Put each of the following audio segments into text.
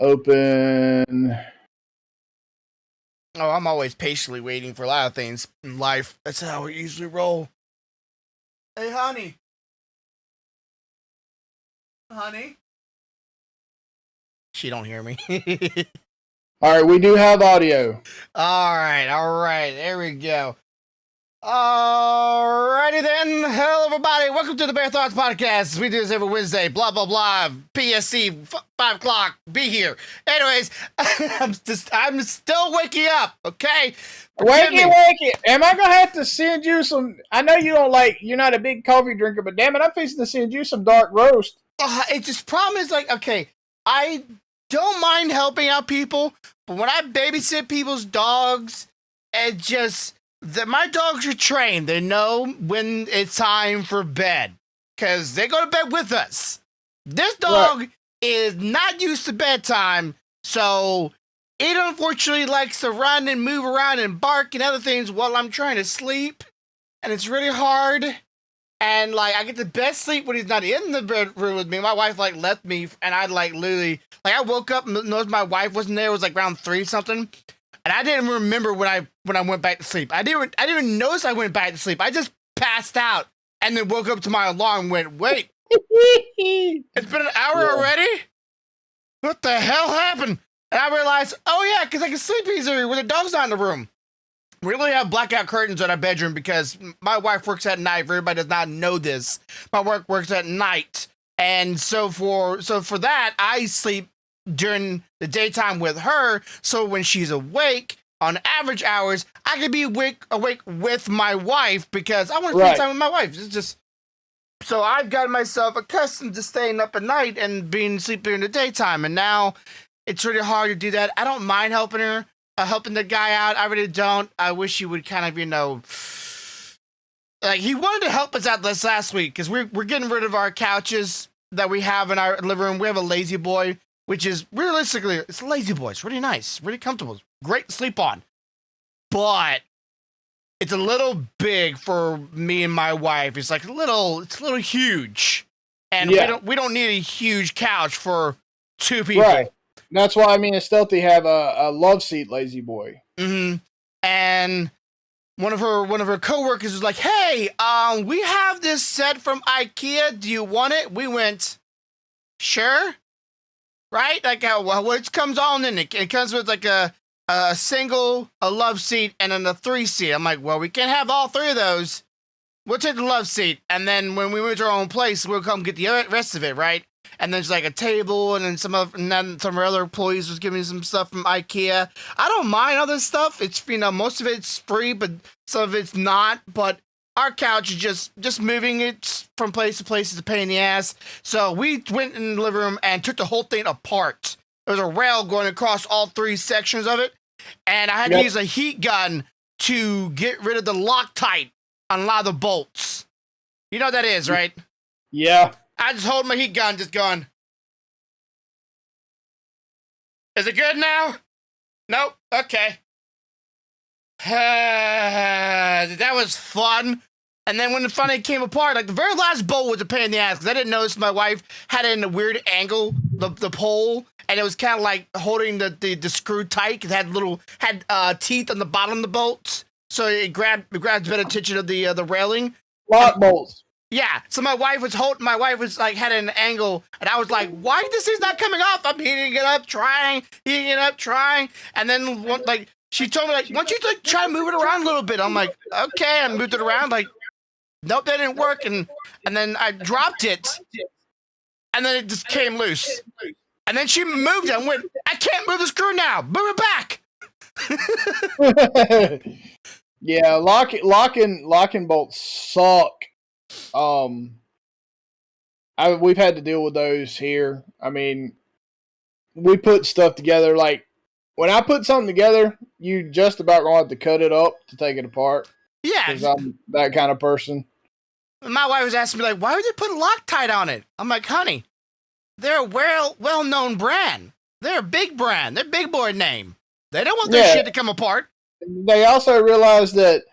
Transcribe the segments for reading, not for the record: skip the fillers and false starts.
open. Oh, I'm always patiently waiting for a lot of things in life. That's how we usually roll. Hey, honey. Honey? She don't hear me. All right, we do have audio. All right. There we go. Alrighty then. Hello, everybody. Welcome to the BearThoughts podcast. We do this every Wednesday. Blah, blah, blah. PSC, 5 o'clock. Be here. Anyways, I'm still waking up, okay? Wakey. Am I going to have to send you some? I know you're not a big coffee drinker, but damn it, I'm fixing to send you some dark roast. It's just problem is okay, I don't mind helping out people, but when I babysit people's dogs, it just... my dogs are trained. They know when it's time for bed because they go to bed with us. This dog is not used to bedtime, so it unfortunately likes to run and move around and bark and other things while I'm trying to sleep, and it's really hard. And I get the best sleep when he's not in the bedroom with me. My wife left me, and I literally I woke up and noticed my wife wasn't there. It was around 3 something. And I didn't remember when I went back to sleep. I didn't even notice I went back to sleep. I just passed out and then woke up to my alarm and went, wait, it's been an hour already? What the hell happened? And I realized, oh yeah, because I can sleep easier when the dog's not in the room. We really have blackout curtains in our bedroom because my wife works at night. For everybody does not know this, my work works at night. And so for that, I sleep during the daytime with her, so when she's awake on average hours, I can be awake with my wife because I want to spend time with my wife. It's just so I've gotten myself accustomed to staying up at night and being asleep during the daytime, and now it's really hard to do that. I don't mind helping her, helping the guy out. I really don't. I wish he would kind of, he wanted to help us out this last week because we're getting rid of our couches that we have in our living room. We have a lazy boy, which is realistically, it's a lazy boy. It's really nice, really comfortable, great to sleep on. But it's a little big for me and my wife. It's a little huge, and we don't need a huge couch for 2 people. Right. That's why me and Stealthy have a love seat lazy boy. Mm-hmm. And one of her coworkers was like, "Hey, we have this set from IKEA. Do you want it?" We went, "Sure." Right? Which comes on in it. It comes with a single, a love seat, and then a 3 seat. I'm like, well, we can't have all 3 of those. We'll take the love seat. And then when we move to our own place, we'll come get the rest of it, right? And there's a table, and then some of our other employees was giving me some stuff from IKEA. I don't mind all this stuff. It's, most of it's free, but some of it's not. But our couch is just moving it from place to place is a pain in the ass. So we went in the living room and took the whole thing apart. There was a rail going across all 3 sections of it. And I had to use a heat gun to get rid of the Loctite on a lot of the bolts. You know what that is, right? Yeah. I just hold my heat gun just going. Is it good now? Nope. Okay. That was fun. And then when the funny came apart, the very last bolt was a pain in the ass because I didn't notice my wife had it in a weird angle, the pole, and it was kind of holding the screw tight because it had teeth on the bottom of the bolts, so it grabs better attention of the railing. Lock bolts. Yeah. So my wife was had it in an angle, and I was like, "Why this thing's not coming off?" I'm heating it up, trying, and then she told me, why don't you try to move it around a little bit? I'm like, okay. I moved it around, nope, that didn't work. And then I dropped it, and then it just came loose. And then she moved it and went, I can't move the screw now. Move it back. Yeah, locking bolts suck. We've had to deal with those here. I mean, we put stuff together when I put something together, you just about going to have to cut it up to take it apart. Yeah. Because I'm that kind of person. My wife was asking me, why would they put Loctite on it? I'm like, honey, they're a well-known brand. They're a big brand. They're a big boy name. They don't want their shit to come apart. They also realize that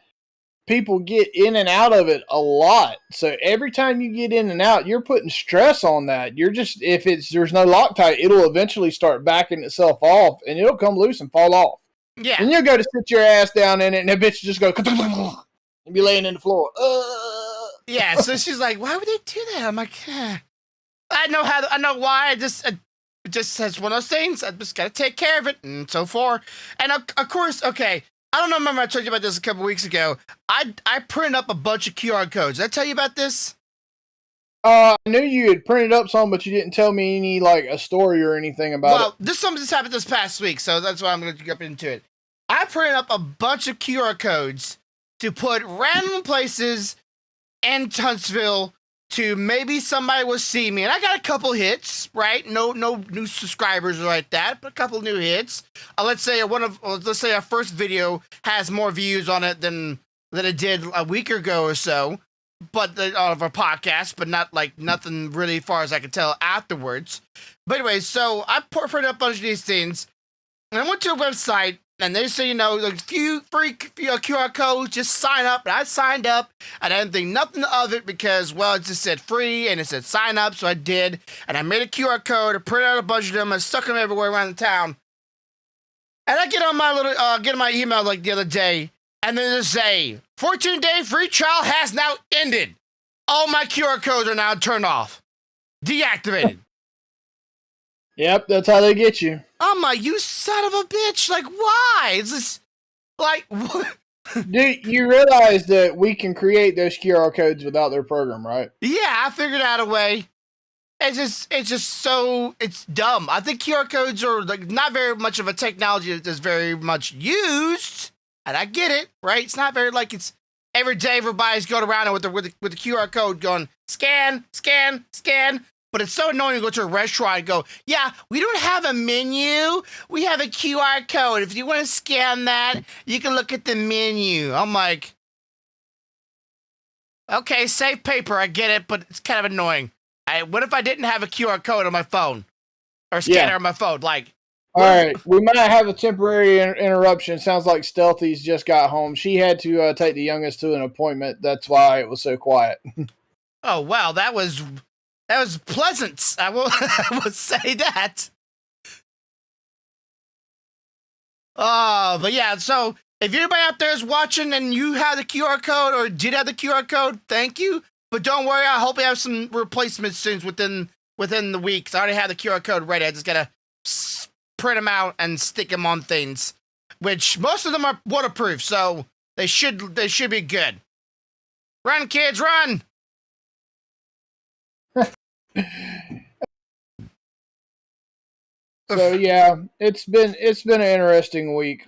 people get in and out of it a lot. So every time you get in and out, you're putting stress on that. You're just, if there's no Loctite, it'll eventually start backing itself off and it'll come loose and fall off. Yeah. And you'll go to sit your ass down in it and the bitch just go and be laying in the floor. Yeah. So she's like, why would they do that? I'm like, I know why. It just says one of those things. I just got to take care of it and so forth. And of course, okay. I don't know. Remember I told you about this a couple weeks ago. I printed up a bunch of QR codes. Did I tell you about this? I knew you had printed up some, but you didn't tell me any, like, a story or anything about it. Well, something just happened this past week, so that's why I'm going to jump into it. I printed up a bunch of QR codes to put random places in Huntsville to maybe somebody will see me. And I got a couple hits, right? No new subscribers like that, but a couple new hits. Let's say our first video has more views on it than it did a week ago or so, but of our podcast, but not like nothing really far as I could tell afterwards. But anyway, so I printed up a bunch of these things, and I went to a website, and they say, like a few free QR codes, just sign up. And I signed up. And I didn't think nothing of it because, well, it just said free and it said sign up. So I did. And I made a QR code. I printed out a bunch of them. I stuck them everywhere around the town. And I get on my email like the other day. And then they say, 14-day free trial has now ended. All my QR codes are now turned off. Deactivated. Yep, that's how they get you. I'm like, you son of a bitch. Like, why? Is this, like, what? Dude, you realize that we can create those QR codes without their program, right? Yeah, I figured out a way. It's dumb. I think QR codes are, like, not very much of a technology that's very much used. And I get it, right? It's not very, like, it's every day everybody's going around with the QR code going, scan, scan, scan. But it's so annoying to go to a restaurant and go, yeah, we don't have a menu. We have a QR code. If you want to scan that, you can look at the menu. I'm like, okay, save paper. I get it, but it's kind of annoying. What if I didn't have a QR code on my phone or scanner on my phone? Like, all right, we might have a temporary interruption. Sounds like Stealthy's just got home. She had to take the youngest to an appointment. That's why it was so quiet. Oh, wow, that was pleasant. I will say that. But yeah, so if anybody out there is watching and you have the QR code or did have the QR code, thank you. But don't worry, I hope we have some replacements soon within the week. I already have the QR code ready. I just gotta print them out and stick them on things, which most of them are waterproof, so they should be good. Run, kids, run! So yeah, it's been an interesting week.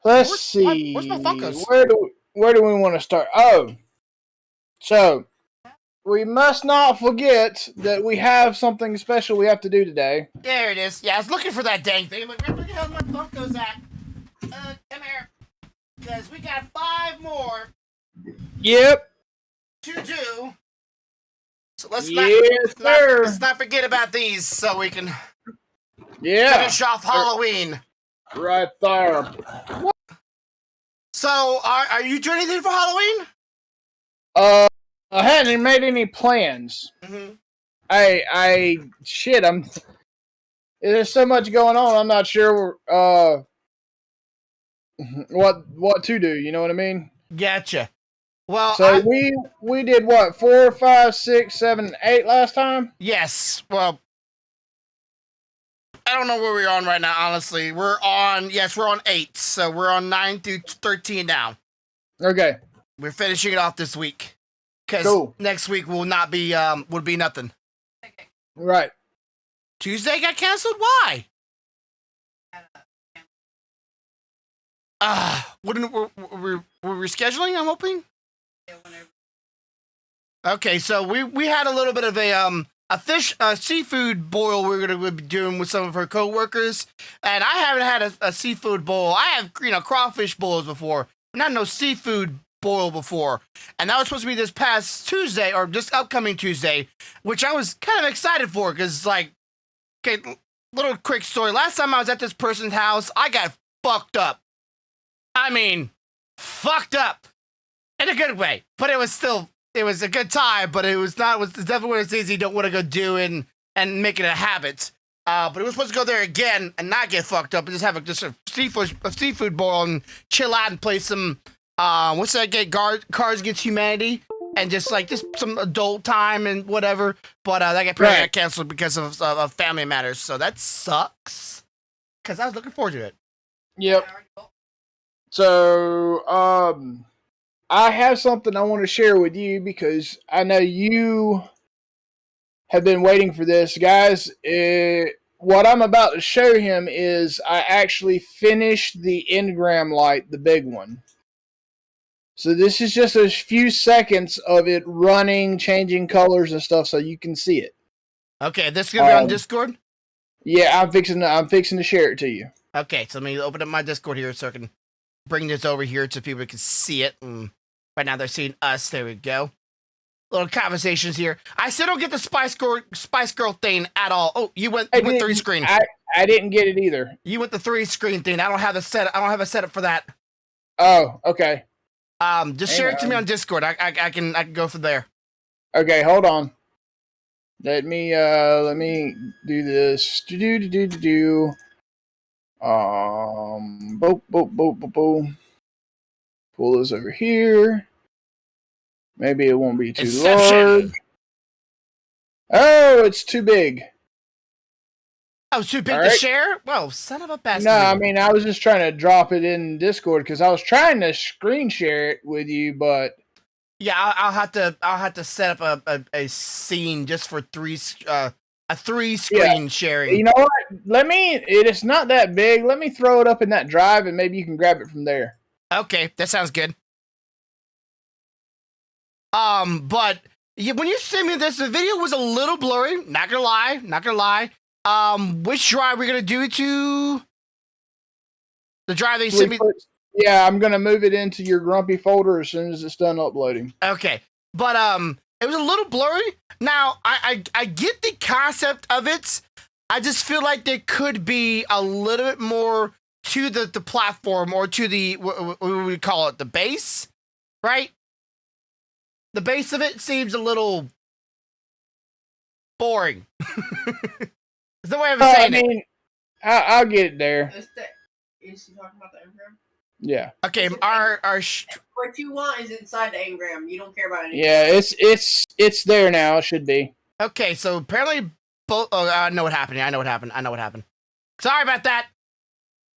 Let's see. Where's my Funkos? Where do we want to start? Oh, so we must not forget that we have something special we have to do today. There it is. Yeah, I was looking for that dang thing. I'm like, where the hell my Funkos at? Come here, because we got 5 more. Yep. To do. So let's not forget about these so we can finish off Halloween. Right there. So are you doing anything for Halloween? I hadn't made any plans. Mm-hmm. There's so much going on. I'm not sure what to do. You know what I mean? Gotcha. Well, so we did what, 4, 5, 6, 7, 8 last time? Yes. Well, I don't know where we're on right now. Honestly, we're on 8. So we're on 9 through 13 now. Okay. We're finishing it off this week because next week will not be would be nothing. Right. Tuesday got canceled. Why? What we're rescheduling? I'm hoping. Okay, so we had a little bit of a seafood boil we're gonna be doing with some of her coworkers, and I haven't had a seafood boil. I have crawfish boils before, but not no seafood boil before, and that was supposed to be this past Tuesday or this upcoming Tuesday, which I was kind of excited for because little quick story. Last time I was at this person's house, I got fucked up. I mean, fucked up in a good way, but it was a good time, but it was definitely one of those things you don't want to go do and make it a habit. But it was supposed to go there again and not get fucked up and just have a seafood bowl and chill out and play some what's that game? Cards Against Humanity, and just some adult time and whatever. But that got canceled because of family matters. So that sucks. Because I was looking forward to it. Yep. So I have something I want to share with you because I know you have been waiting for this, guys. What I'm about to show him is I actually finished the engram light, the big one. So this is just a few seconds of it running, changing colors and stuff, so you can see it. Okay, this is gonna be on Discord. Yeah, I'm fixing to share it to you. Okay, so let me open up my Discord here so I can bring this over here so people can see it. And right now they're seeing us. There we go. Little conversations here. I still don't get the Spice Girl thing at all. Oh, you went 3 screen. I didn't get it either. You went the 3 screen thing. I don't have a setup for that. Oh, okay. Just share it to me on Discord. I can go from there. Okay, hold on. Let me do this. Pull this over here. Maybe it won't be too large. Oh, it's too big. Oh, it's too big to share? Well, son of a bastard. No, I mean, I was just trying to drop it in Discord because I was trying to screen share it with you, but yeah, I'll have to set up a scene just for 3 screen sharing. You know what? It's not that big. Let me throw it up in that drive and maybe you can grab it from there. Okay, that sounds good. But when you sent me this, the video was a little blurry. Not gonna lie. Which drive we're gonna do to the drive that you sent me? Yeah, I'm gonna move it into your grumpy folder as soon as it's done uploading. Okay, but it was a little blurry. Now I get the concept of it. I just feel like there could be a little bit more to the platform or to the what we call it, the base, right? The base of it seems a little boring. Is the way I'm saying it. I'll get it there. Is he talking about the engram? Yeah. Okay, what you want is inside the engram. You don't care about anything. Yeah, it's there now. It should be. Okay, so apparently both. Oh, I know what happened. I know what happened. Sorry about that.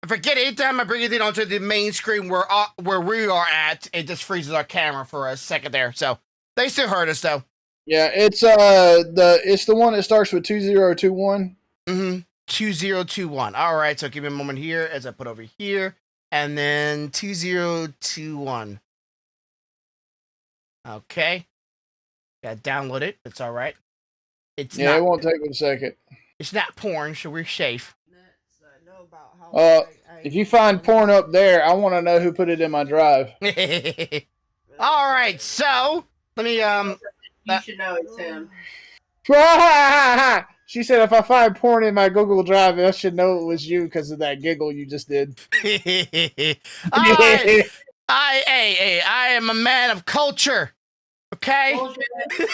I forget anytime I bring anything onto the main screen where we are at, it just freezes our camera for a second there. So they still heard us though. Yeah, it's the one that starts with 2021. 2021. All right, so give me a moment here as I put over here, and then 2021. Okay, gotta download it. It's all right. It won't take a second. It's not porn, so we're safe. If you find porn up there, I want to know who put it in my drive. All right, so let me You should know it's him. She said if I find porn in my Google Drive, I should know it was you because of that giggle you just did. All right. I am a man of culture. Okay?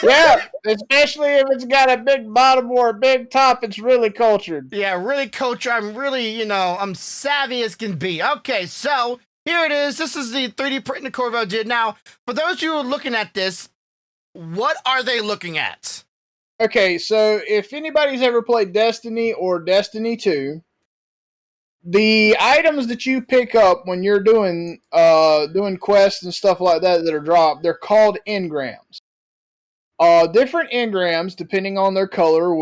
Yeah, especially if it's got a big bottom or a big top, it's really cultured. Yeah, really cultured. I'm really, I'm savvy as can be. Okay, so here it is. This is the 3D print the Corvette did. Now, for those who are looking at this, what are they looking at? Okay, so if anybody's ever played Destiny or Destiny 2, the items that you pick up when you're doing quests and stuff like that are dropped, they're called engrams. Different engrams, depending on their color,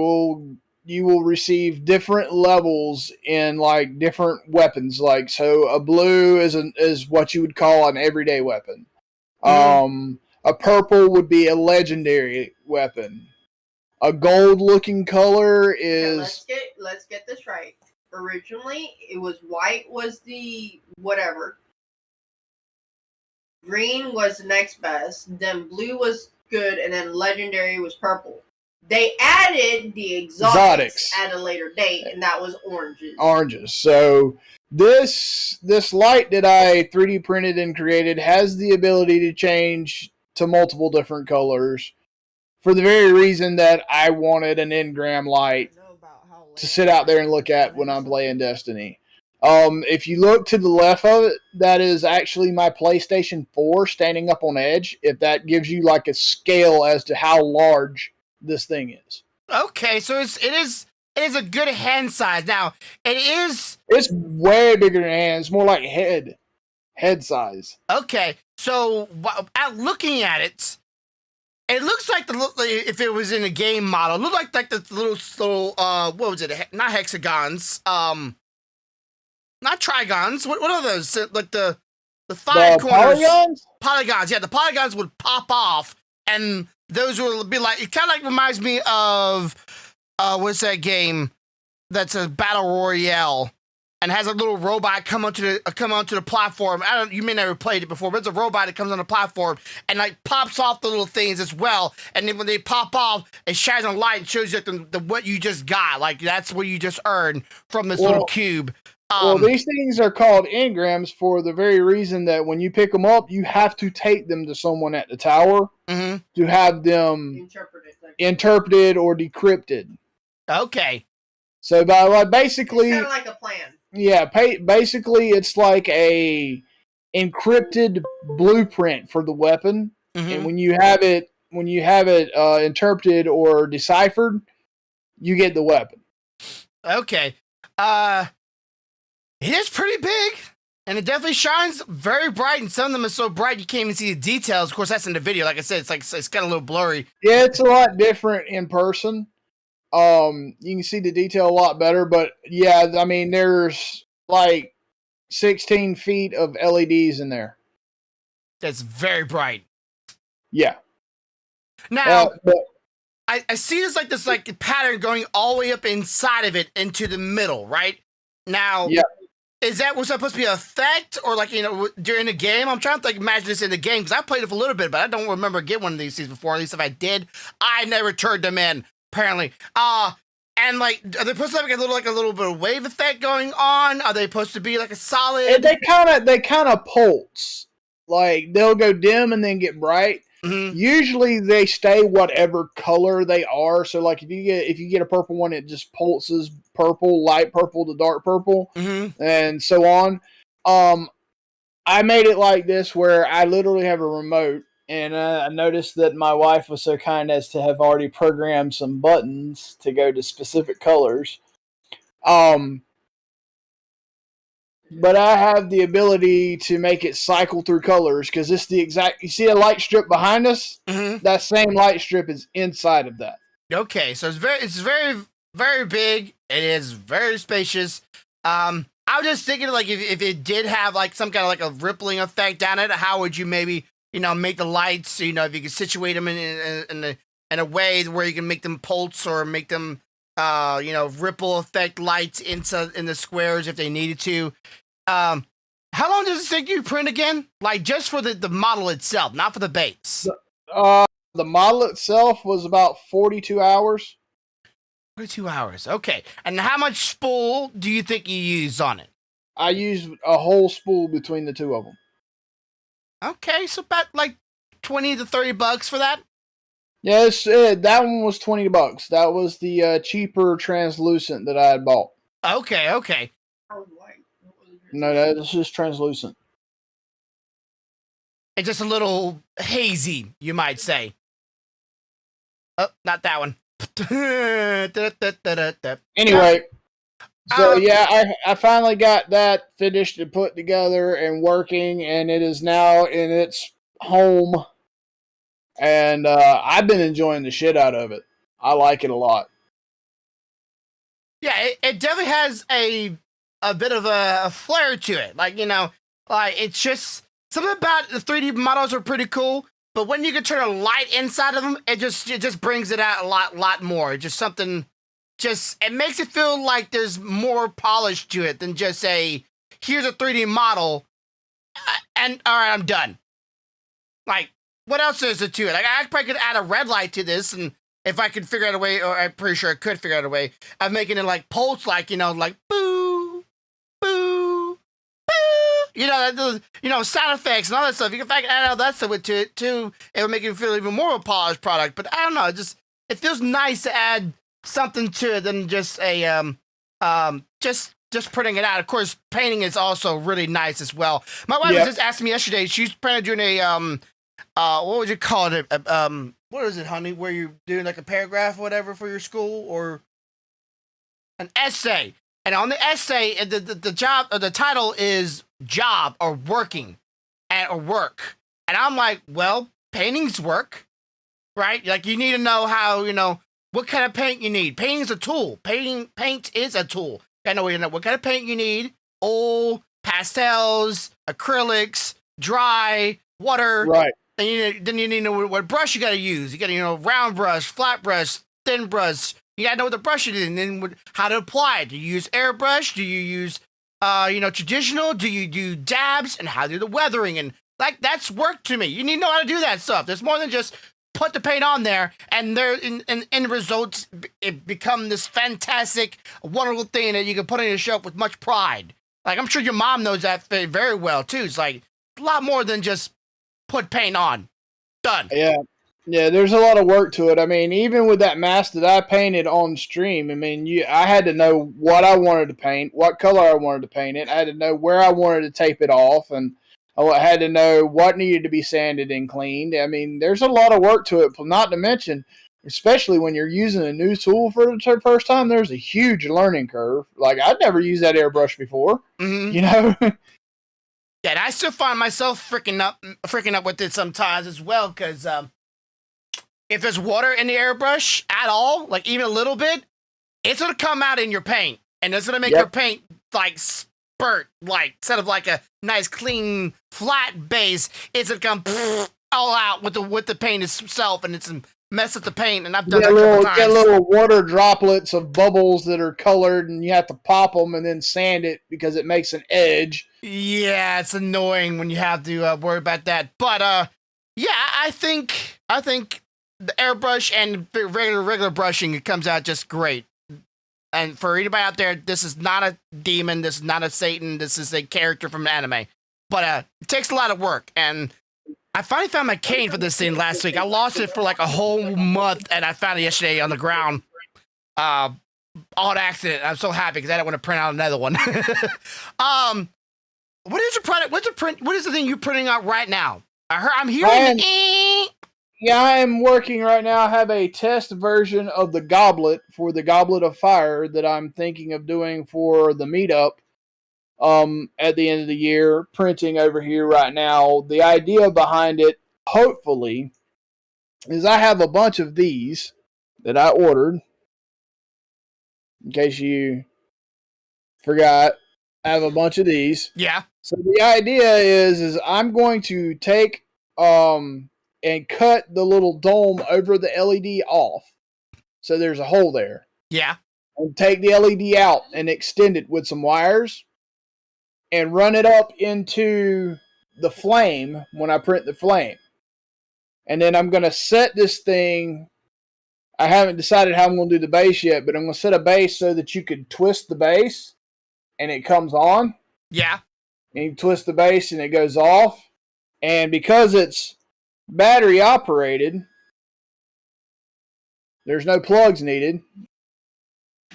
you will receive different levels in like different weapons. Like so, a blue is what you would call an everyday weapon. Mm-hmm. A purple would be a legendary weapon. A gold-looking color is. Okay, let's get this right. Originally, it was white was the whatever. Green was the next best. Then blue was good, and then legendary was purple. They added the exotics at a later date, and that was oranges. Oranges. So This light that I 3D printed and created has the ability to change to multiple different colors for the very reason that I wanted an engram light to sit out there and look at when I'm playing Destiny. If you look to the left of it, that is actually my PlayStation 4 standing up on edge. If that gives you like a scale as to how large this thing is. Okay, so it is a good hand size. Now it's way bigger than hand. It's more like head size. Okay, so looking at it, it looks like if it was in a game model, it looked like the little what was it? Not hexagons, not trigons. What are those? Like the five corners. Polygons. Yeah, the polygons would pop off, and those would be like, it kind of like reminds me of what's that game? That's a battle royale, and has a little robot come onto the platform. You may never played it before, but it's a robot that comes on the platform and like pops off the little things as well. And then when they pop off, it shines a light and shows you the what you just got. Like that's what you just earned from this little cube. Well, these things are called engrams for the very reason that when you pick them up, you have to take them to someone at the tower to have them interpreted or decrypted. Okay. So basically, it's kind of like a plan. Yeah, basically it's like a encrypted blueprint for the weapon, and when you have it interpreted or deciphered, you get the weapon. Okay. It is pretty big, and it definitely shines very bright, and some of them are so bright you can't even see the details. Of course, that's in the video. Like I said, it's kind of a little blurry. Yeah, it's a lot different in person. You can see the detail a lot better, but yeah, I mean, there's like 16 feet of LEDs in there. That's very bright. Yeah. Now, I see this pattern going all the way up inside of it into the middle, right? Now, yeah. Was that supposed to be an effect, or during the game? I'm trying to imagine this in the game because I played it for a little bit, but I don't remember getting one of these things before. At least if I did, I never turned them in. Apparently, and are they supposed to have a little bit of wave effect going on? Are they supposed to be like a solid? They kind of pulse. Like they'll go dim and then get bright. Usually they stay whatever color they are. So like if you get a purple one, it just pulses purple, light purple to dark purple, and so on. I made it like this where I literally have a remote, and I noticed that my wife was so kind as to have already programmed some buttons to go to specific colors. But I have the ability to make it cycle through colors because it's the exact. You see a light strip behind us? That same light strip is inside of that. Okay, so it's very, very big. It is very spacious. I was just thinking if it did have some kind of a rippling effect on it, how would you maybe make the lights? If you could situate them in a way where you can make them pulse or make them ripple effect lights in the squares if they needed to. How long does it take you to print again? Just for the model itself, not for the base. The model itself was about 42 hours. 42 hours. Okay. And how much spool do you think you used on it? I used a whole spool between the two of them. Okay, so about $20 to $30 for that. Yes, that one was $20. That was the cheaper translucent that I had bought. Okay. No, that's just translucent. It's just a little hazy, you might say. Oh, not that one. Anyway, so yeah, I finally got that finished and put together and working, and it is now in its home. And I've been enjoying the shit out of it. I like it a lot. Yeah, it definitely has a bit of a flair to it. It's just something about the 3D models are pretty cool. But when you can turn a light inside of them, it just brings it out a lot more. Just something, it makes it feel like there's more polish to it than just here's a 3D model, and all right, I'm done. What else is there to it? I probably could add a red light to this, and if I could figure out a way, or I'm pretty sure I could figure out a way of making it pulse, boo, boo, sound effects and all that stuff. You can add all that stuff to it too. It would make it feel even more of a polished product. But I don't know, it feels nice to add something to it than just a just printing it out. Of course, painting is also really nice as well. My wife was just asking me yesterday. She's planning on doing a what would you call it? What is it, honey? Where you're doing like a paragraph or whatever for your school, or an essay. And on the essay, the job, or the title is job or working or work. And I'm like, well, painting's work, right? Like, you need to know how, what kind of paint you need. Painting's a tool. Paint is a tool. I know what kind of paint you need. Oil, pastels, acrylics, dry, water. Right. Then you need to know what brush you got to use. You got to, round brush, flat brush, thin brush. You got to know what the brush it is, and then how to apply it. Do you use airbrush? Do you use, traditional? Do you do dabs? And how to do the weathering? And that's work to me. You need to know how to do that stuff. There's more than just put the paint on there, and there in the results, it become this fantastic, wonderful thing that you can put on your shelf with much pride. Like, I'm sure your mom knows that very well too. It's like a lot more than just put paint on. Done. Yeah, there's a lot of work to it. I mean, even with that mask that I painted on stream, I mean, I had to know what I wanted to paint, what color I wanted to paint it. I had to know where I wanted to tape it off, and I had to know what needed to be sanded and cleaned. I mean, there's a lot of work to it, not to mention, especially when you're using a new tool for the first time, there's a huge learning curve. Like, I'd never used that airbrush before, Yeah, and I still find myself freaking up with it sometimes as well, because if there's water in the airbrush at all, like even a little bit, it's gonna come out in your paint, and it's gonna make your paint like spurt, like instead of like a nice clean flat base, it's gonna come all out with the paint itself, and it's mess up the paint. And I've done that a couple times. Get little water droplets of bubbles that are colored, and you have to pop them and then sand it because it makes an edge. Yeah, it's annoying when you have to worry about that. But yeah, I think the airbrush and regular brushing, it comes out just great. And for anybody out there, this is not a demon, this is not a Satan, this is a character from anime. But it takes a lot of work, and I finally found my cane for this thing last week. I lost it for like a whole month, and I found it yesterday on the ground. All an accident. I'm so happy because I don't want to print out another one. What is your product? What is the thing you're printing out right now? I'm hearing Yeah, I am working right now. I have a test version of the goblet for the Goblet of Fire that I'm thinking of doing for the meetup at the end of the year, printing over here right now. The idea behind it, hopefully, is I have a bunch of these that I ordered. In case you forgot, I have a bunch of these. Yeah. So the idea is I'm going to take and cut the little dome over the LED off. So there's a hole there. Yeah. And take the LED out and extend it with some wires and run it up into the flame when I print the flame. And then I'm going to set this thing. I haven't decided how I'm going to do the base yet, but I'm going to set a base so that you can twist the base and it comes on. Yeah. And you twist the base and it goes off. And because it's battery operated, there's no plugs needed.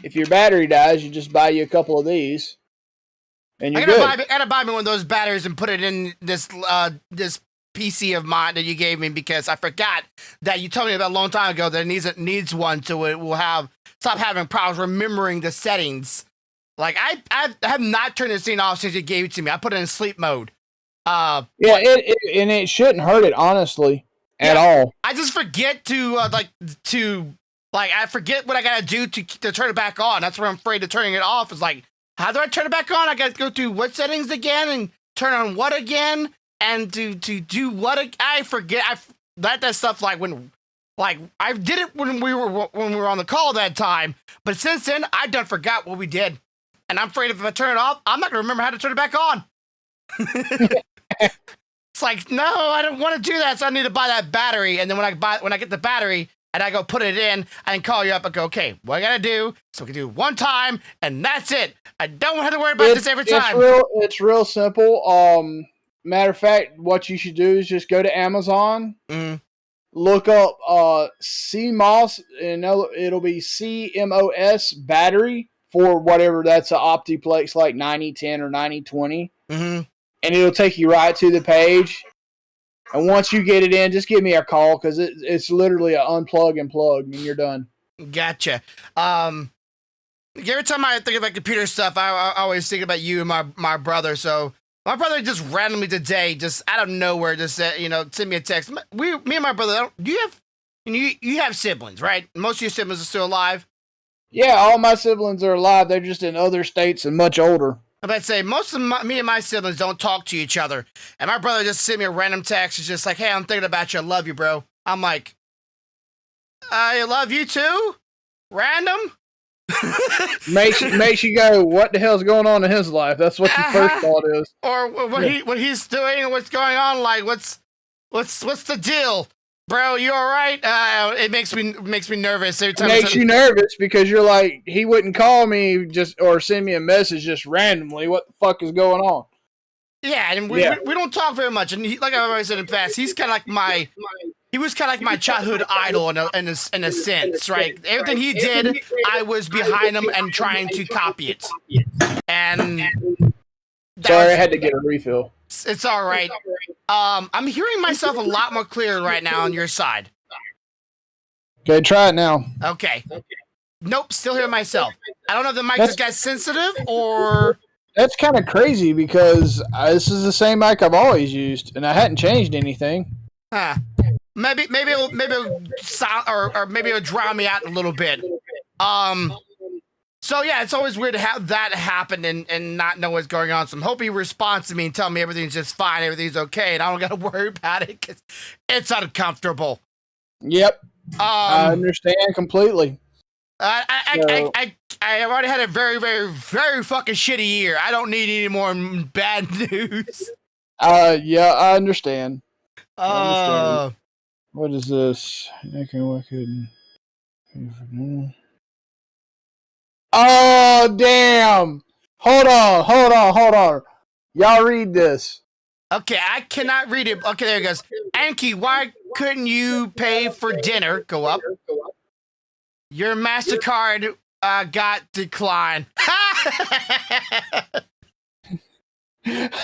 If your battery dies, you just buy you a couple of these, and you're good. I gotta buy me one of those batteries and put it in this PC of mine that you gave me, because I forgot that you told me about a long time ago that it needs one, so it will stop having problems remembering the settings. Like I have not turned this thing off since you gave it to me. I put it in sleep mode. Yeah, it shouldn't hurt it, honestly, at all. I just forget I forget what I gotta do to turn it back on. That's why I'm afraid of turning it off. It's like, how do I turn it back on? I gotta go through what settings again and turn on what again and to do what? I forget. That stuff when I did it when we were on the call that time, but since then I done forgot what we did, and I'm afraid if I turn it off, I'm not gonna remember how to turn it back on. It's like, no, I don't want to do that, so I need to buy that battery, and then when I get the battery, and I go put it in, I can call you up and go, okay, what I gotta do? So we can do it one time, and that's it. I don't have to worry about this every time. It's real simple. Matter of fact, what you should do is just go to Amazon, look up CMOS, and it'll be CMOS battery for whatever that's an Optiplex like 9010 or 9020. And it'll take you right to the page. And once you get it in, just give me a call because it's literally an unplug and plug, and you're done. Gotcha. Every time I think about computer stuff, I always think about you and my brother. So my brother just randomly today, just out of nowhere, just said, send me a text. Me and my brother, do you have siblings, right? Most of your siblings are still alive. Yeah, all my siblings are alive. They're just in other states and much older. I'm about to say, most of me and my siblings don't talk to each other. And my brother just sent me a random text. It's just like, hey, I'm thinking about you. I love you, bro. I'm like, I love you too? Random? makes you go, what the hell's going on in his life? That's what your first thought is. Or what he's doing and what's going on. Like, what's the deal? Bro, you all right? It makes me nervous every time. It makes you nervous because you're like, he wouldn't call me or send me a message just randomly. What the fuck is going on? Yeah, and we don't talk very much. And like I've always said in the past, he's kind of like my childhood idol in a sense, right? Everything he did, I was behind him and trying to copy it. And sorry, I had to get a refill. It's all right. I'm hearing myself a lot more clear right now on your side. Okay, try it now. Okay. Nope, still hear myself. I don't know if the mic just got sensitive or... That's kind of crazy because this is the same mic I've always used, and I hadn't changed anything. Huh. Maybe it'll drown me out a little bit. So yeah, it's always weird to have that happen and not know what's going on. So I'm hoping he responds to me and tell me everything's just fine, everything's okay, and I don't gotta worry about it because it's uncomfortable. Yep. I understand completely. I already had a very, very, very fucking shitty year. I don't need any more bad news. Yeah, I understand. What is this? Oh, damn. Hold on. Y'all read this. Okay, I cannot read it. Okay, there it goes. Anki, why couldn't you pay for dinner? Go up. Your MasterCard got declined. This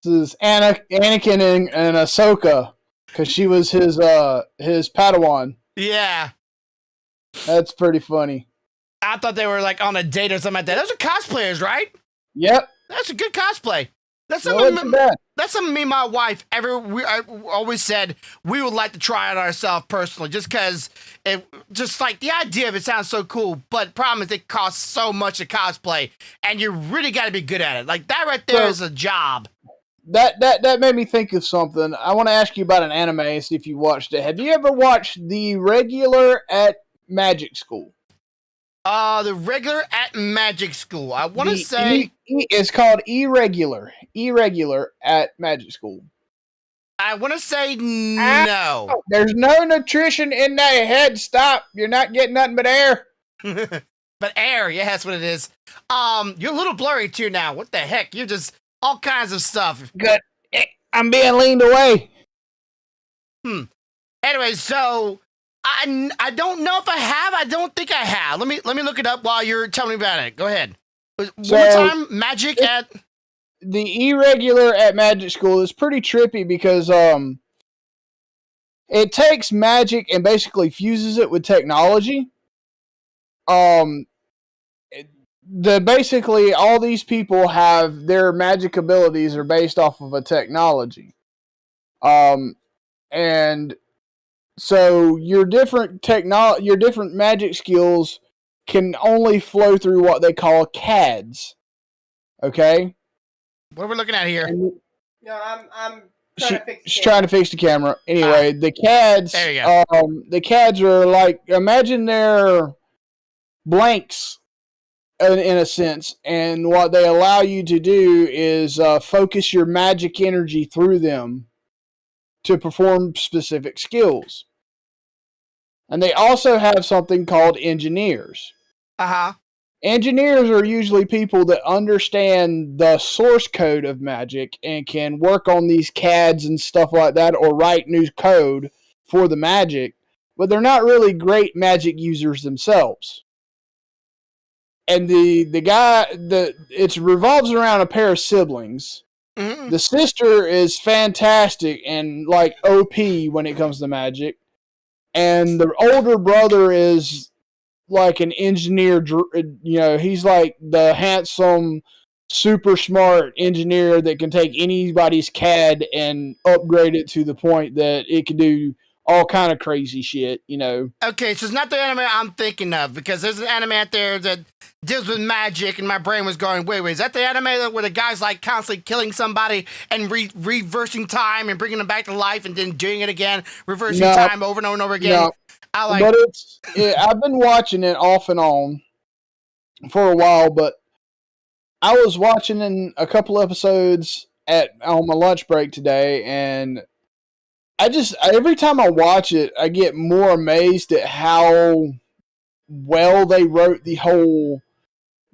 is Anakin and Ahsoka, because she was his Padawan. Yeah. That's pretty funny. I thought they were like on a date or something like that. Those are cosplayers, right? Yep. That's a good cosplay. That's something me and my wife I always said we would like to try it ourselves personally, just because just like the idea of it sounds so cool, but the problem is it costs so much to cosplay, and you really got to be good at it. Like that right there is a job. That made me think of something. I want to ask you about an anime, see if you watched it. Have you ever watched The Regular at Magic School? The Regular at Magic School. I want to say... it's called Irregular. Irregular at Magic School. I want to say no. There's no nutrition in that head. Stop. You're not getting nothing but air. But air. Yeah, that's what it is. You're a little blurry too now. What the heck? You're just all kinds of stuff. Good. I'm being leaned away. Anyway, so... I don't know if I have. I don't think I have. Let me look it up while you're telling me about it. Go ahead. One more time. Magic at the Irregular at Magic School is pretty trippy because it takes magic and basically fuses it with technology. Basically all these people have their magic abilities are based off of a technology. And so your different magic skills can only flow through what they call CADs. Okay? What are we looking at here? No, I'm trying to fix the camera. Anyway, the CADs. There you go. The CADs are like, imagine they're blanks in a sense, and what they allow you to do is focus your magic energy through them to perform specific skills. And they also have something called engineers. Uh-huh. Engineers are usually people that understand the source code of magic and can work on these CADs and stuff like that, or write new code for the magic, but they're not really great magic users themselves. And the guy, it revolves around a pair of siblings. Mm-hmm. The sister is fantastic and like OP when it comes to magic, and the older brother is like an engineer. He's like the handsome, super smart engineer that can take anybody's CAD and upgrade it to the point that it can do all kind of crazy shit. Okay, so it's not the anime I'm thinking of, because there's an anime out there that deals with magic, and my brain was going, wait, is that the anime where the guy's like constantly killing somebody and reversing time and bringing them back to life and then doing it again, reversing time over and over and over again? No. But I've been watching it off and on for a while, but I was watching in a couple episodes on my lunch break today, and every time I watch it, I get more amazed at how well they wrote the whole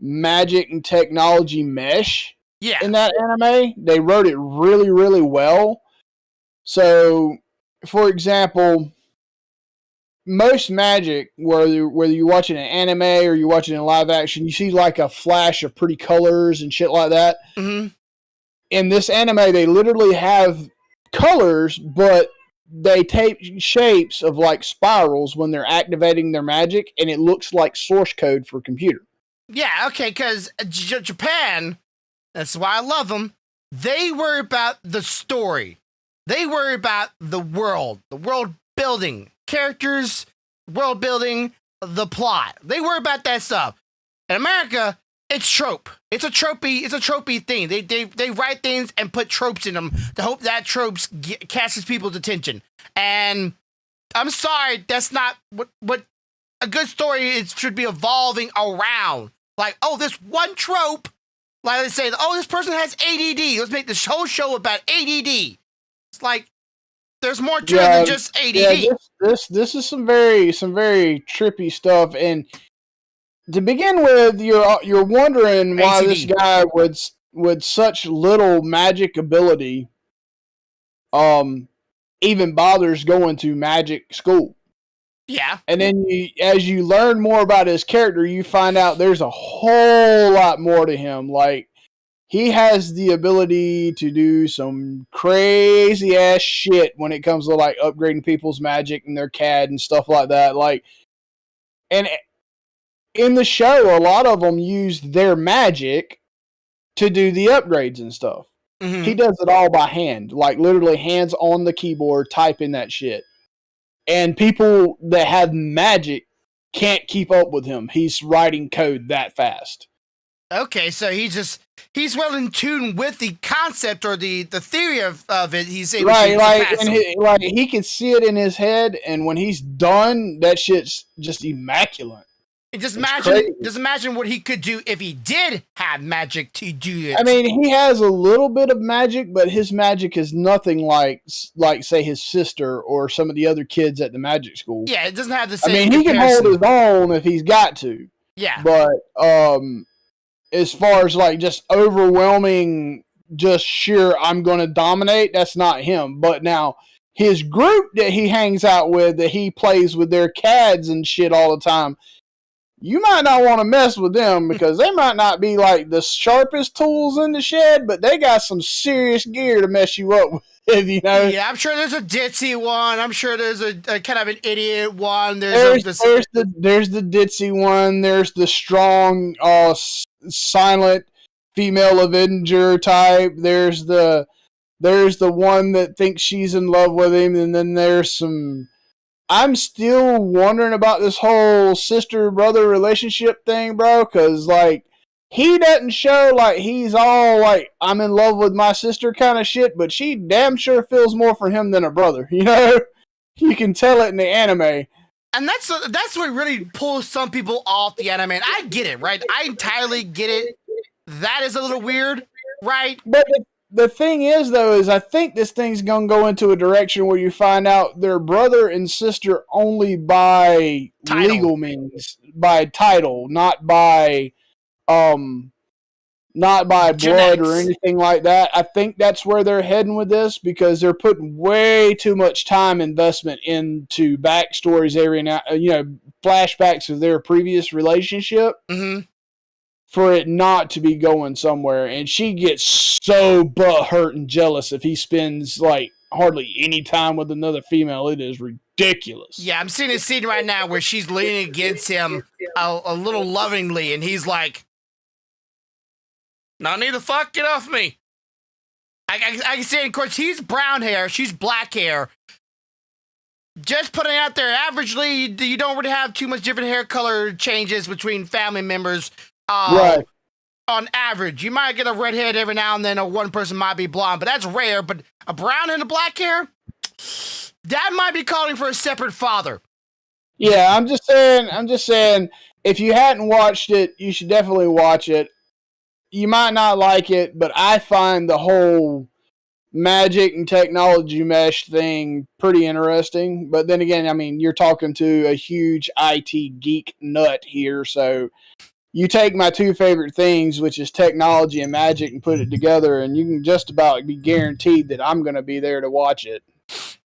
magic and technology mesh in that anime. They wrote it really, really well. So, for example, most magic, whether you're watching an anime or you're watching in live action, you see like a flash of pretty colors and shit like that. Mm-hmm. In this anime, they literally have colors, but they take shapes of like spirals when they're activating their magic, and it looks like source code for computer. Yeah, okay, because Japan, that's why I love them, they worry about the story. They worry about the world building, characters, world building, the plot. They worry about that stuff. In America, it's trope. It's a tropey thing. They write things and put tropes in them to hope that tropes catches people's attention. And I'm sorry, that's not what a good story should be evolving around. Like, oh, this one trope, like they say, oh, this person has ADD. Let's make this whole show about ADD. It's like, there's more to it than just ADD. Yeah, this is some very trippy stuff. And to begin with, you're wondering why this guy with such little magic ability even bothers going to magic school. Yeah. And then as you learn more about his character, you find out there's a whole lot more to him. Like, he has the ability to do some crazy ass shit when it comes to like upgrading people's magic and their CAD and stuff like that. Like, and in the show, a lot of them use their magic to do the upgrades and stuff. Mm-hmm. He does it all by hand, like literally hands on the keyboard, typing that shit. And people that have magic can't keep up with him. He's writing code that fast. Okay, so he's well in tune with the concept or the theory of it. He's able to he can see it in his head, and when he's done, that shit's just immaculate. Just imagine what he could do if he did have magic to do it. I mean, he has a little bit of magic, but his magic is nothing like say his sister or some of the other kids at the magic school. Yeah, it doesn't have the same. I mean, he can hold his own if he's got to. Yeah, but as far as like just overwhelming, just sheer I'm going to dominate, that's not him. But now his group that he hangs out with, that he plays with their CADs and shit all the time, you might not want to mess with them because they might not be like the sharpest tools in the shed, but they got some serious gear to mess you up with, Yeah, I'm sure there's a ditzy one. I'm sure there's a kind of an idiot one. There's the ditzy one. There's the strong, silent female Avenger type. There's the one that thinks she's in love with him, and then there's some. I'm still wondering about this whole sister-brother relationship thing, bro, because, like, he doesn't show, like, he's all, like, I'm in love with my sister kind of shit, but she damn sure feels more for him than a brother, you know? You can tell it in the anime. And that's what really pulls some people off the anime. And I get it, right? I entirely get it. That is a little weird, right? But the thing is, though, is I think this thing's going to go into a direction where you find out they're brother and sister only by Title. legal means, by title, um, not by blood or Genetics. anything like that. I think that's where they're heading with this because they're putting way too much time investment into backstories every now, flashbacks of their previous relationship. Mm-hmm. For it not to be going somewhere. And she gets so butthurt and jealous if he spends like hardly any time with another female. It is ridiculous. Yeah, I'm seeing a scene right now where she's leaning against him a little lovingly, and he's like, "No need to fuck, get off me." I can see, of course, he's brown hair, she's black hair. Just putting out there, averagely, you don't really have too much different hair color changes between family members. Right. On average, you might get a redhead every now and then, or one person might be blonde, but that's rare. But a brown and a black hair, that might be calling for a separate father. Yeah, I'm just saying, if you hadn't watched it, you should definitely watch it. You might not like it, but I find the whole magic and technology mesh thing pretty interesting. But then again, I mean, you're talking to a huge IT geek nut here, so you take my two favorite things, which is technology and magic, and put it together, and you can just about be guaranteed that I'm going to be there to watch it.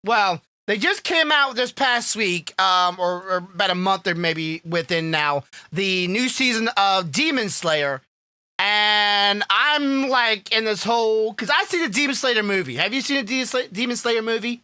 Well, they just came out this past week, or about a month or maybe within now, the new season of Demon Slayer. And I'm like in this whole, because I see the Demon Slayer movie. Have you seen the Demon Slayer movie?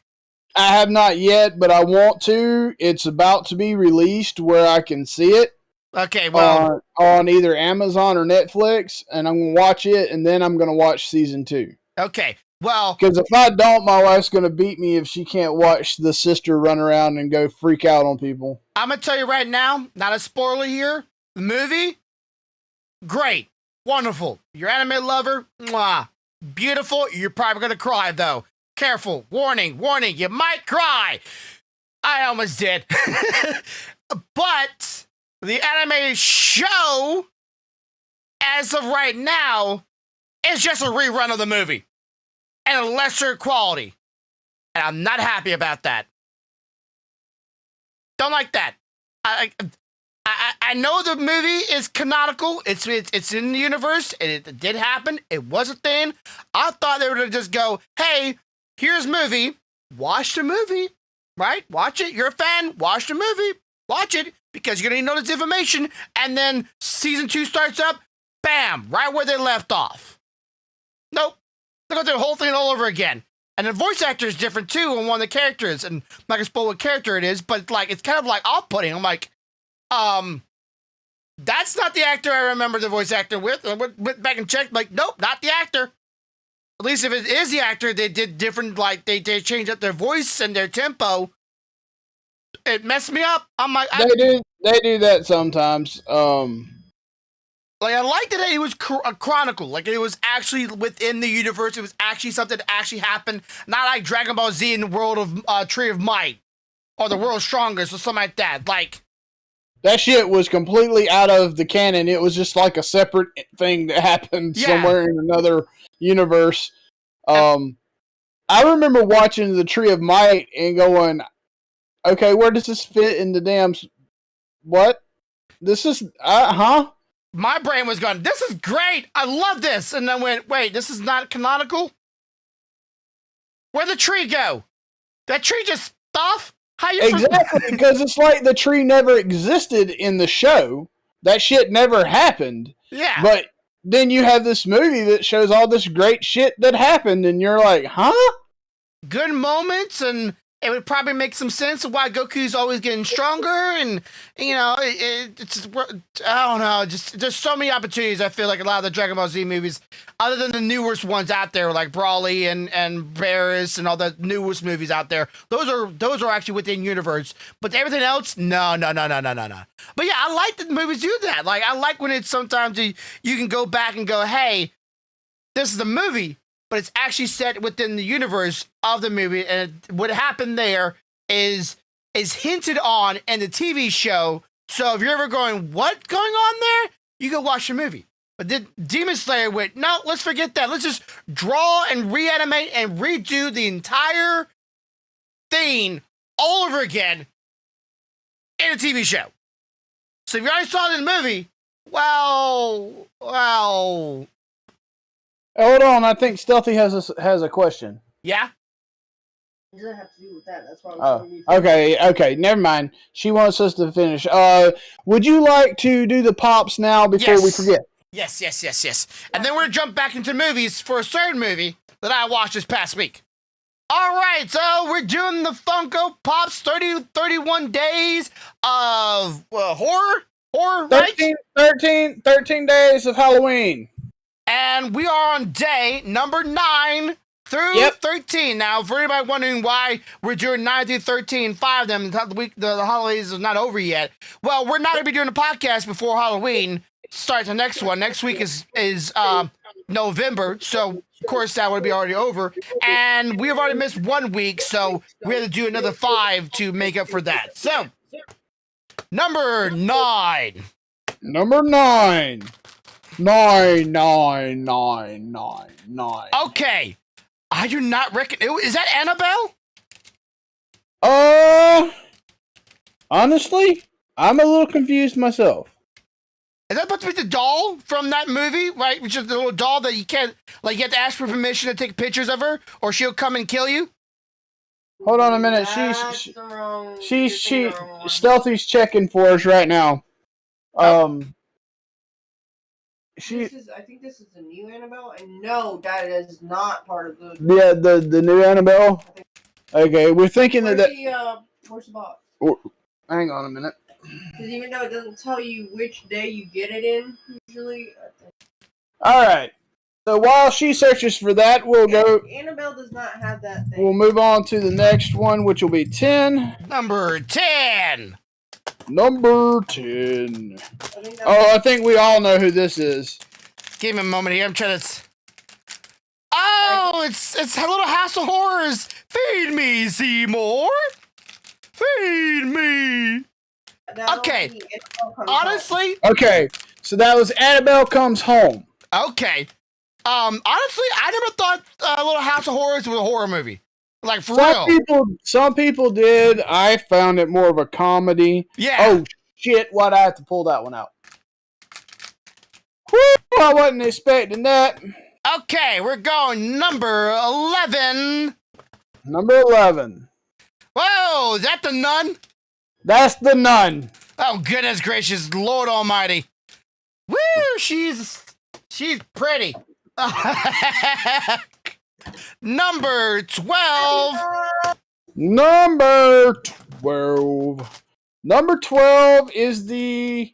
I have not yet, but I want to. It's about to be released where I can see it. Okay, well, on either Amazon or Netflix, and I'm going to watch it, and then I'm going to watch season 2. Okay, well, because if I don't, my wife's going to beat me if she can't watch the sister run around and go freak out on people. I'm going to tell you right now, not a spoiler here, the movie, great, wonderful. You're an anime lover, mwah, beautiful. You're probably going to cry, though. Careful, warning, you might cry. I almost did. But the anime show, as of right now, is just a rerun of the movie. And a lesser quality. And I'm not happy about that. Don't like that. I know the movie is canonical. It's in the universe. It did happen. It was a thing. I thought they were going to just go, hey, here's movie. Watch the movie. Right? Watch it. You're a fan. Watch the movie. Watch it. Because you're going to know this information. And then season 2 starts up. Bam. Right where they left off. Nope. They go through the whole thing all over again. And the voice actor is different too on one of the characters. And I'm not going to spoil what character it is. But like, it's kind of like off-putting. I'm like, that's not the actor I remember the voice actor with. I went back and checked. Like, nope, not the actor. At least if it is the actor, they did different, like, they changed up their voice and their tempo. It messed me up. I'm like, they do that sometimes. Like, I liked that it was a chronicle. Like, it was actually within the universe. It was actually something that actually happened. Not like Dragon Ball Z in the world of Tree of Might. Or the World's Strongest or something like that. Like, that shit was completely out of the canon. It was just like a separate thing that happened somewhere in another universe. I remember watching the Tree of Might and going, okay, where does this fit in the damn... What? This is... My brain was going, this is great! I love this! And then went, wait, this is not canonical? Where'd the tree go? That tree just off? How you Exactly, because it's like the tree never existed in the show. That shit never happened. Yeah. But then you have this movie that shows all this great shit that happened, and you're like, huh? Good moments, and it would probably make some sense of why Goku's always getting stronger, and, you know, it's, I don't know, just, there's so many opportunities, I feel like, a lot of the Dragon Ball Z movies, other than the newest ones out there, like Brawly and Barris and all the newest movies out there, those are actually within universe, but everything else, no. But yeah, I like that the movies do that. Like, I like when it's sometimes you can go back and go, hey, this is the movie, but it's actually set within the universe of the movie, and what happened there is hinted on in the TV show. So if you're ever going, what's going on there? You go watch the movie. But then Demon Slayer went, no, let's forget that. Let's just draw and reanimate and redo the entire thing all over again in a TV show. So if you already saw it in the movie, well. Hold on, I think Stealthy has a question. Yeah? It doesn't have to do with that. That's why Okay, never mind. She wants us to finish. Would you like to do the pops now before we forget? Yes. And then we're going to jump back into movies for a certain movie that I watched this past week. All right, so we're doing the Funko Pops 31 days of horror, right? 13 days of Halloween. And we are on day number 9 through 13. Now, for anybody wondering why we're doing 9 through 13, 5 of them, the holidays is not over yet. Well, we're not going to be doing a podcast before Halloween starts the next one. Next week is November, so of course that would be already over. And we have already missed 1 week, so we have to do another 5 to make up for that. So, number 9. Number 9. 9. Okay. I do not reckon. Is that Annabelle? Honestly, I'm a little confused myself. Is that supposed to be the doll from that movie, right? Which is the little doll that you can't, like, you have to ask for permission to take pictures of her, or she'll come and kill you? Hold on a minute. Stealthy's checking for us right now. I think this is the new Annabelle, and no, that is not part of the. Yeah, the new Annabelle. Okay, we're thinking where's the box? Hang on a minute. Because even though it doesn't tell you which day you get it in, usually. All right. So while she searches for that, we'll go. Annabelle does not have that thing. We'll move on to the next one, which will be 10. Number 10. I think we all know who this is. Give me a moment here. I'm trying to. Oh, it's a little House of Horrors. Feed me, Seymour. Feed me. Okay. Honestly. Okay. So that was Annabelle Comes Home. Okay. Honestly, I never thought Little House of Horrors was a horror movie. Like, for real. Some people did. I found it more of a comedy. Yeah. Oh, shit. Why'd I have to pull that one out? Woo, I wasn't expecting that. Okay, we're going number 11. Number 11. Whoa, is that the Nun? That's the Nun. Oh, goodness gracious, Lord Almighty. Woo, she's pretty. Number 12. Number 12. Number 12 is the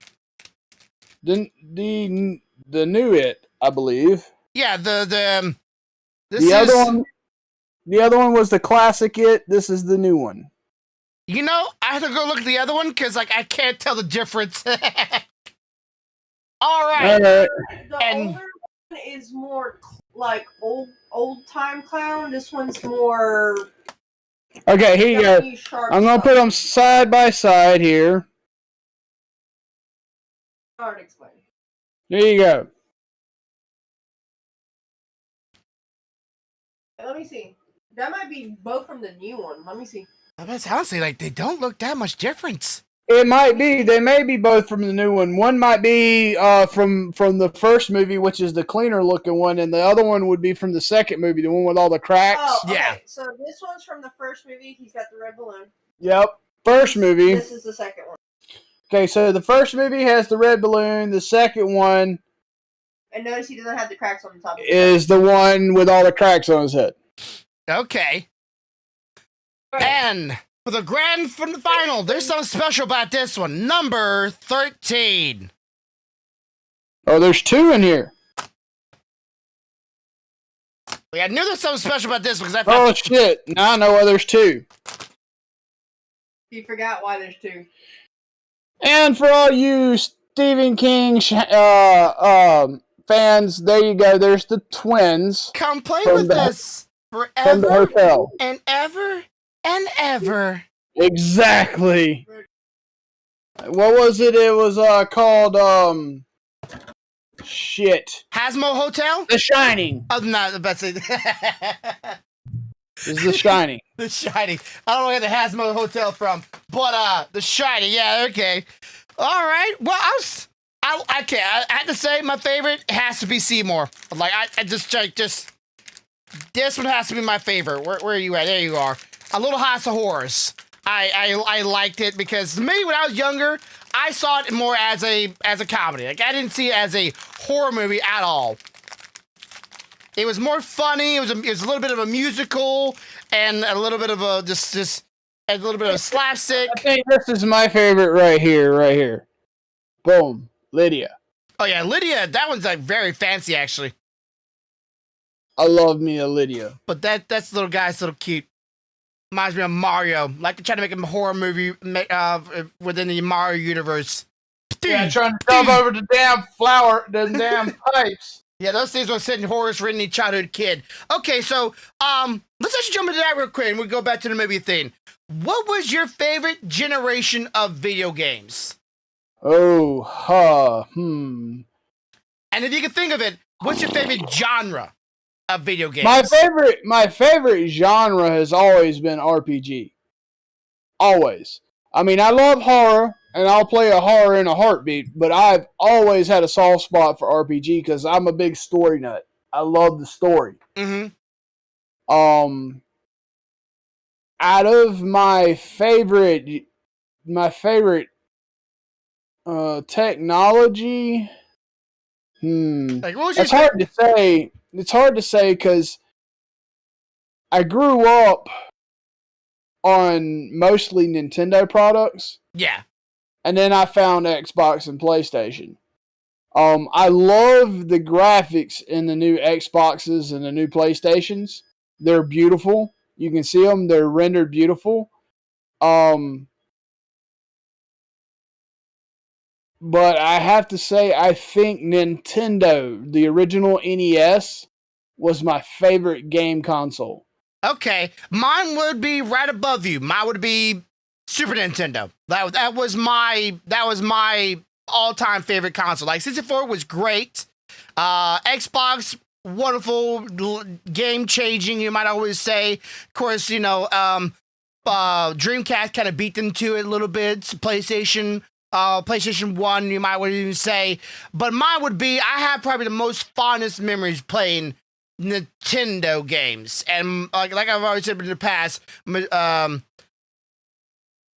new It, I believe. Yeah, the other one was the classic It. This is the new one. You know, I have to go look at the other one because, like, I can't tell the difference. All right. The older one is more like old time clown. This one's more. Okay, here you go. I'm gonna put them side by side here. Hard to explain. There you go. Let me see. That might be both from the new one. Let me see. That's honestly, like, they don't look that much different. It might be. They may be both from the new one. One might be from the first movie, which is the cleaner looking one, and the other one would be from the second movie, the one with all the cracks. Oh, okay. Yeah. So this one's from the first movie. He's got the red balloon. Yep. First movie. This is the second one. Okay, so the first movie has the red balloon. The second one. And notice he doesn't have the cracks on the top of his is the one with all the cracks on his head. Okay. And for the grand final, there's something special about this one. Number 13. Oh, there's 2 in here. I knew there's something special about this because I found. Oh, shit. Now I know why there's 2. He forgot why there's 2. And for all you Stephen King fans, there you go. There's the twins. Come play with us from the hotel. And ever and ever. Exactly. What was it? It was called Shit. Hazmo Hotel? The Shining. Oh, no, that's it. Is The Shining. The Shining. I don't know where the Hazmo Hotel from, but The Shining. Yeah, okay. All right. Well, I have to say my favorite has to be Seymour. Like I just this one has to be my favorite. Where are you at? There you are. A Little House of Horrors. I liked it because maybe when I was younger, I saw it more as a comedy. Like I didn't see it as a horror movie at all. It was more funny. It was a little bit of a musical and a little bit of a just a little bit of slapstick. I think this is my favorite right here. Boom, Lydia. Oh yeah, Lydia. That one's like very fancy actually. I love me a Lydia. But that's little guy's little cute. Reminds me of Mario. Like they're trying to make a horror movie within the Mario universe. Yeah, trying to jump over the damn pipes. Yeah, those things were sitting horrors for any childhood kid. Okay, so let's actually jump into that real quick and we'll go back to the movie thing. What was your favorite generation of video games? And if you can think of it, what's your favorite genre of video games? My favorite genre has always been RPG. Always. I mean, I love horror, and I'll play a horror in a heartbeat, but I've always had a soft spot for RPG because I'm a big story nut. I love the story. Mm-hmm. Out of my favorite technology, Like, what was it's hard to say. It's hard to say because I grew up on mostly Nintendo products. Yeah. And then I found Xbox and PlayStation. I love the graphics in the new Xboxes and the new PlayStations. They're beautiful. You can see them. They're rendered beautiful. But I have to say, I think Nintendo, the original NES, was my favorite game console. Okay, mine would be right above you. Mine would be Super Nintendo. That was my all-time favorite console. Like 64 was great. Xbox, wonderful, game-changing. You might always say. Of course, Dreamcast kind of beat them to it a little bit. PlayStation 1, you might even say. But mine would be, I have probably the most fondest memories playing Nintendo games. And like I've already said in the past,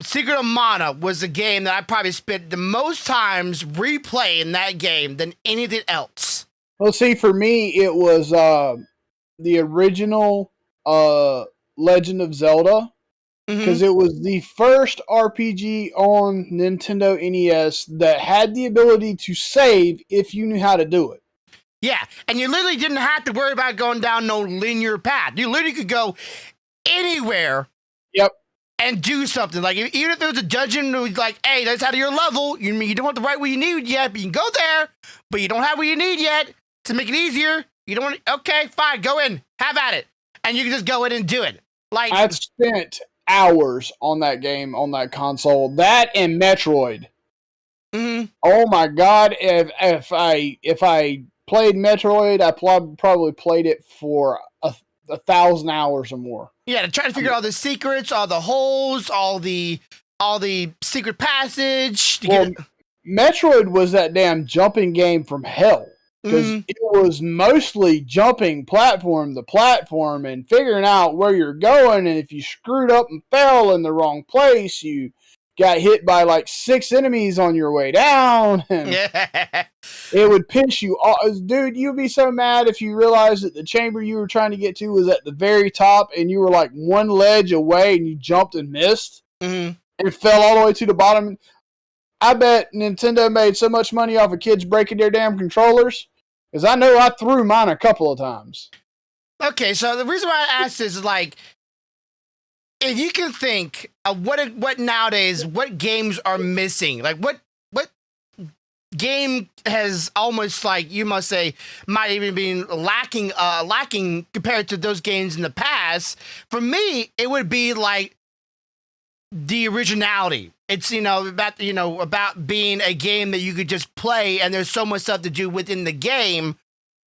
Secret of Mana was the game that I probably spent the most times replaying that game than anything else. Well, see, for me, it was the original Legend of Zelda. Because it was the first RPG on Nintendo NES that had the ability to save if you knew how to do it. Yeah, and you literally didn't have to worry about going down no linear path. You literally could go anywhere. Yep. And do something. Like, even if it was a dungeon, it was like, hey, that's out of your level. You don't have the right what you need yet, but you can go there, but you don't have what you need yet to make it easier. You don't want to, okay, fine, go in, have at it. And you can just go in and do it. Like, I've spent hours on that game, on that console. That and Metroid. Mm-hmm. Oh my god, if I played Metroid, I probably played it for 1,000 hours or more. Yeah, to try to figure out all the secrets, all the holes, all the secret passage. Metroid was that damn jumping game from hell. Because it was mostly jumping platform to platform and figuring out where you're going. And if you screwed up and fell in the wrong place, you got hit by like 6 enemies on your way down. And it would piss you off. Dude, you'd be so mad if you realized that the chamber you were trying to get to was at the very top and you were like one ledge away and you jumped and missed and fell all the way to the bottom. I bet Nintendo made so much money off of kids breaking their damn controllers. Because I know I threw mine a couple of times. Okay, so the reason why I asked this is like, if you can think of what nowadays, what games are missing? Like what game has almost like, you must say, might even be lacking compared to those games in the past? For me, it would be like the originality. It's about being a game that you could just play, and there's so much stuff to do within the game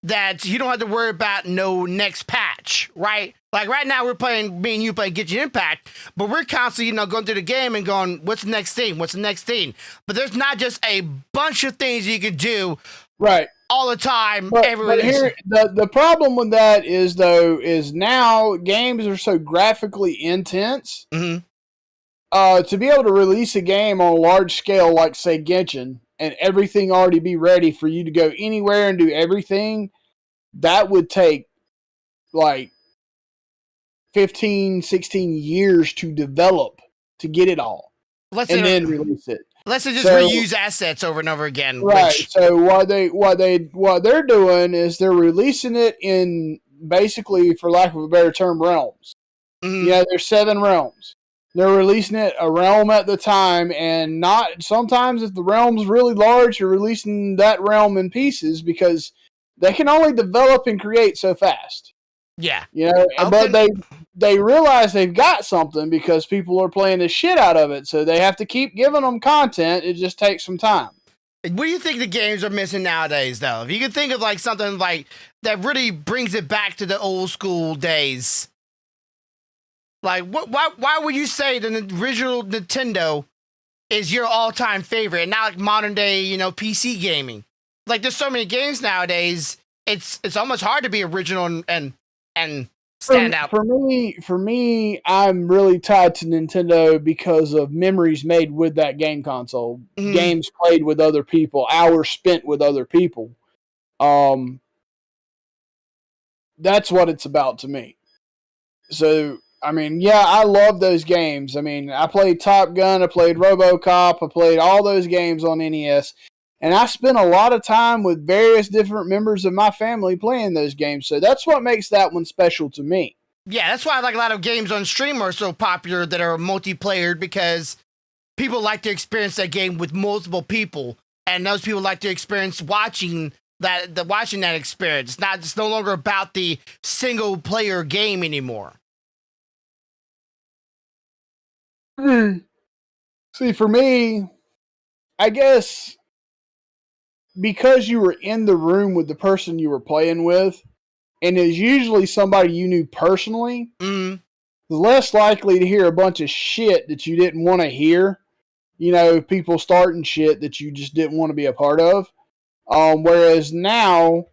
that you don't have to worry about no next patch, right? Like right now we're playing, me and you playing Genshin Impact, but we're constantly, going through the game and going, what's the next thing? What's the next thing? But there's not just a bunch of things you could do right all the time. But here, the problem with that is now games are so graphically intense. Mm-hmm. To be able to release a game on a large scale, like say Genshin, and everything already be ready for you to go anywhere and do everything, that would take like 15, 16 years to develop to get it all. Then release it. Let's just reuse assets over and over again. Right. So what they're doing is they're releasing it in basically, for lack of a better term, realms. Mm-hmm. Yeah, there's 7 realms. They're releasing it a realm at the time, and not sometimes if the realm's really large, you're releasing that realm in pieces because they can only develop and create so fast. Yeah. But they realize they've got something because people are playing the shit out of it, so they have to keep giving them content. It just takes some time. What do you think the games are missing nowadays, though? If you could think of like something like that really brings it back to the old school days. Like, why would you say the original Nintendo is your all-time favorite and not like modern day, PC gaming? Like, there's so many games nowadays, it's almost hard to be original and stand out. For me, I'm really tied to Nintendo because of memories made with that game console, games played with other people, hours spent with other people. That's what it's about to me. So, I mean, yeah, I love those games. I mean, I played Top Gun, I played RoboCop, I played all those games on NES, and I spent a lot of time with various different members of my family playing those games. So that's what makes that one special to me. Yeah, that's why like a lot of games on stream are so popular that are multiplayer, because people like to experience that game with multiple people, and those people like to experience watching that experience. It's no longer about the single player game anymore. See, for me, I guess because you were in the room with the person you were playing with, and it's usually somebody you knew personally, less likely to hear a bunch of shit that you didn't want to hear. People starting shit that you just didn't want to be a part of. Whereas now,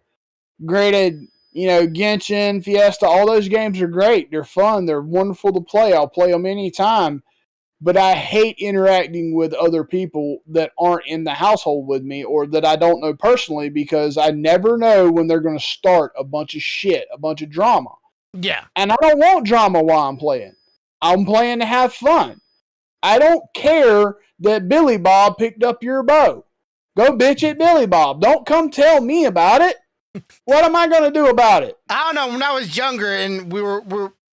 granted, Genshin, Fiesta, all those games are great. They're fun. They're wonderful to play. I'll play them anytime. But I hate interacting with other people that aren't in the household with me or that I don't know personally, because I never know when they're going to start a bunch of shit, a bunch of drama. Yeah. And I don't want drama while I'm playing. I'm playing to have fun. I don't care that Billy Bob picked up your bow. Go bitch at Billy Bob. Don't come tell me about it. What am I going to do about it? I don't know. When I was younger and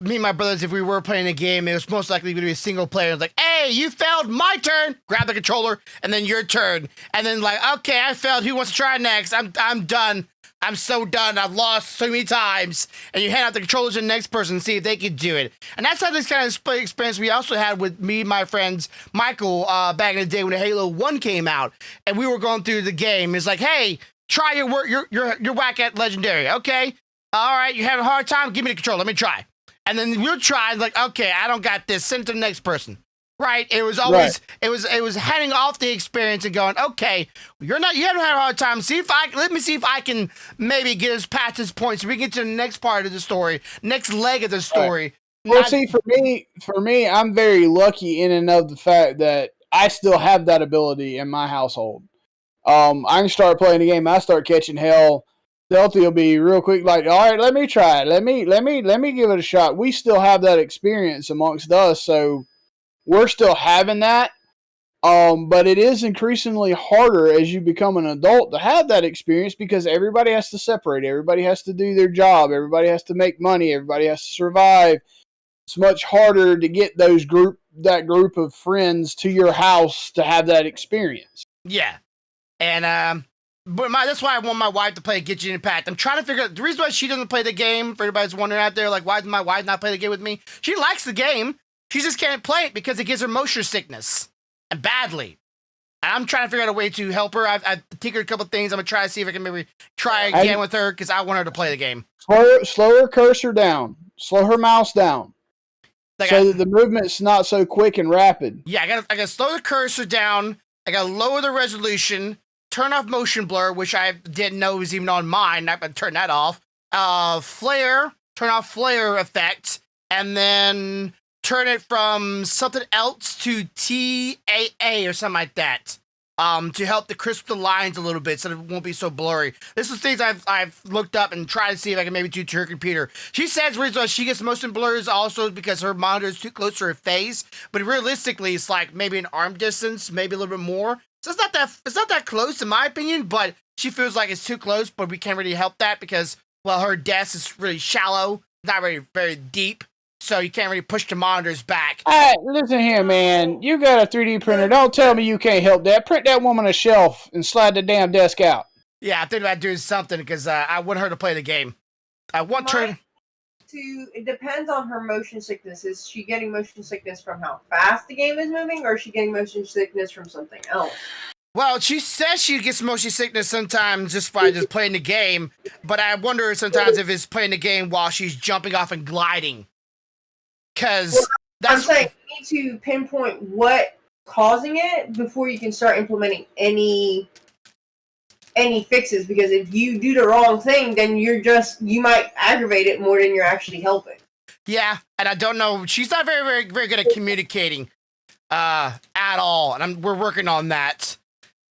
me and my brothers, if we were playing a game, it was most likely going to be a single player. It's like, hey, you failed, my turn. Grab the controller, and then your turn. And then like, okay, I failed. Who wants to try next? I'm done. I'm so done. I've lost so many times. And you hand out the controllers to the next person and see if they can do it. And that's how this kind of experience we also had with me and my friends, Michael, back in the day when Halo 1 came out. And we were going through the game. It's like, hey, try your work. You're whack at Legendary. Okay. All right. You're having a hard time. Give me the controller. Let me try. And then we'll try, like, okay, I don't got this. Send it to the next person. Right? It was always, it was handing off the experience and going, okay, you haven't had a hard time. Let me see if I can maybe get us past this point so we can get to the next part of the story, next leg of the story. Right. Well, see, for me, I'm very lucky in and of the fact that I still have that ability in my household. I can start playing the game, I start catching hell. Delty will be real quick, like, all right, let me try it. Let me give it a shot. We still have that experience amongst us, so we're still having that. But it is increasingly harder as you become an adult to have that experience because everybody has to separate. Everybody has to do their job. Everybody has to make money. Everybody has to survive. It's much harder to get that group of friends to your house to have that experience. Yeah, and but that's why I want my wife to play Genshin Impact. I'm trying to figure out the reason why she doesn't play the game. For everybody's wondering out there, like, why does my wife not play the game with me? She likes the game. she just can't play it because it gives her motion sickness, and badly. And I'm trying to figure out a way to help her. I've tinkered a couple things. I'm gonna try to see if I can maybe try again with her because I want her to play the game. Slow her cursor down. Slow her mouse down. So that the movement's not so quick and rapid. Yeah, I gotta slow the cursor down. I gotta lower the resolution. Turn off motion blur, which I didn't know was even on mine. I can turn that off. Flare. Turn off flare effect, and then turn it from something else to TAA or something like that. To help to crisp the lines a little bit so that it won't be so blurry. This is things I've looked up and tried to see if I can maybe do to her computer. She says the reason she gets motion blurs also because her monitor is too close to her face, but realistically it's like maybe an arm distance, maybe a little bit more. So it's not that close in my opinion, but she feels like it's too close, but we can't really help that because, well, her desk is really shallow, not very, very deep. So you can't really push the monitors back. Hey, listen here, man. You got a 3D printer. Don't tell me you can't help that. Print that woman a shelf and slide the damn desk out. Yeah, I think about doing something because I want her to play the game. I want her to. It depends on her motion sickness. Is she getting motion sickness from how fast the game is moving, or is she getting motion sickness from something else? Well, she says she gets motion sickness sometimes just by just playing the game, but I wonder sometimes if it's playing the game while she's jumping off and gliding. Because I'm saying you need to pinpoint what causing it before you can start implementing any fixes. Because if you do the wrong thing, then you might aggravate it more than you're actually helping. Yeah, and I don't know. She's not very, very, very good at communicating at all, and we're working on that.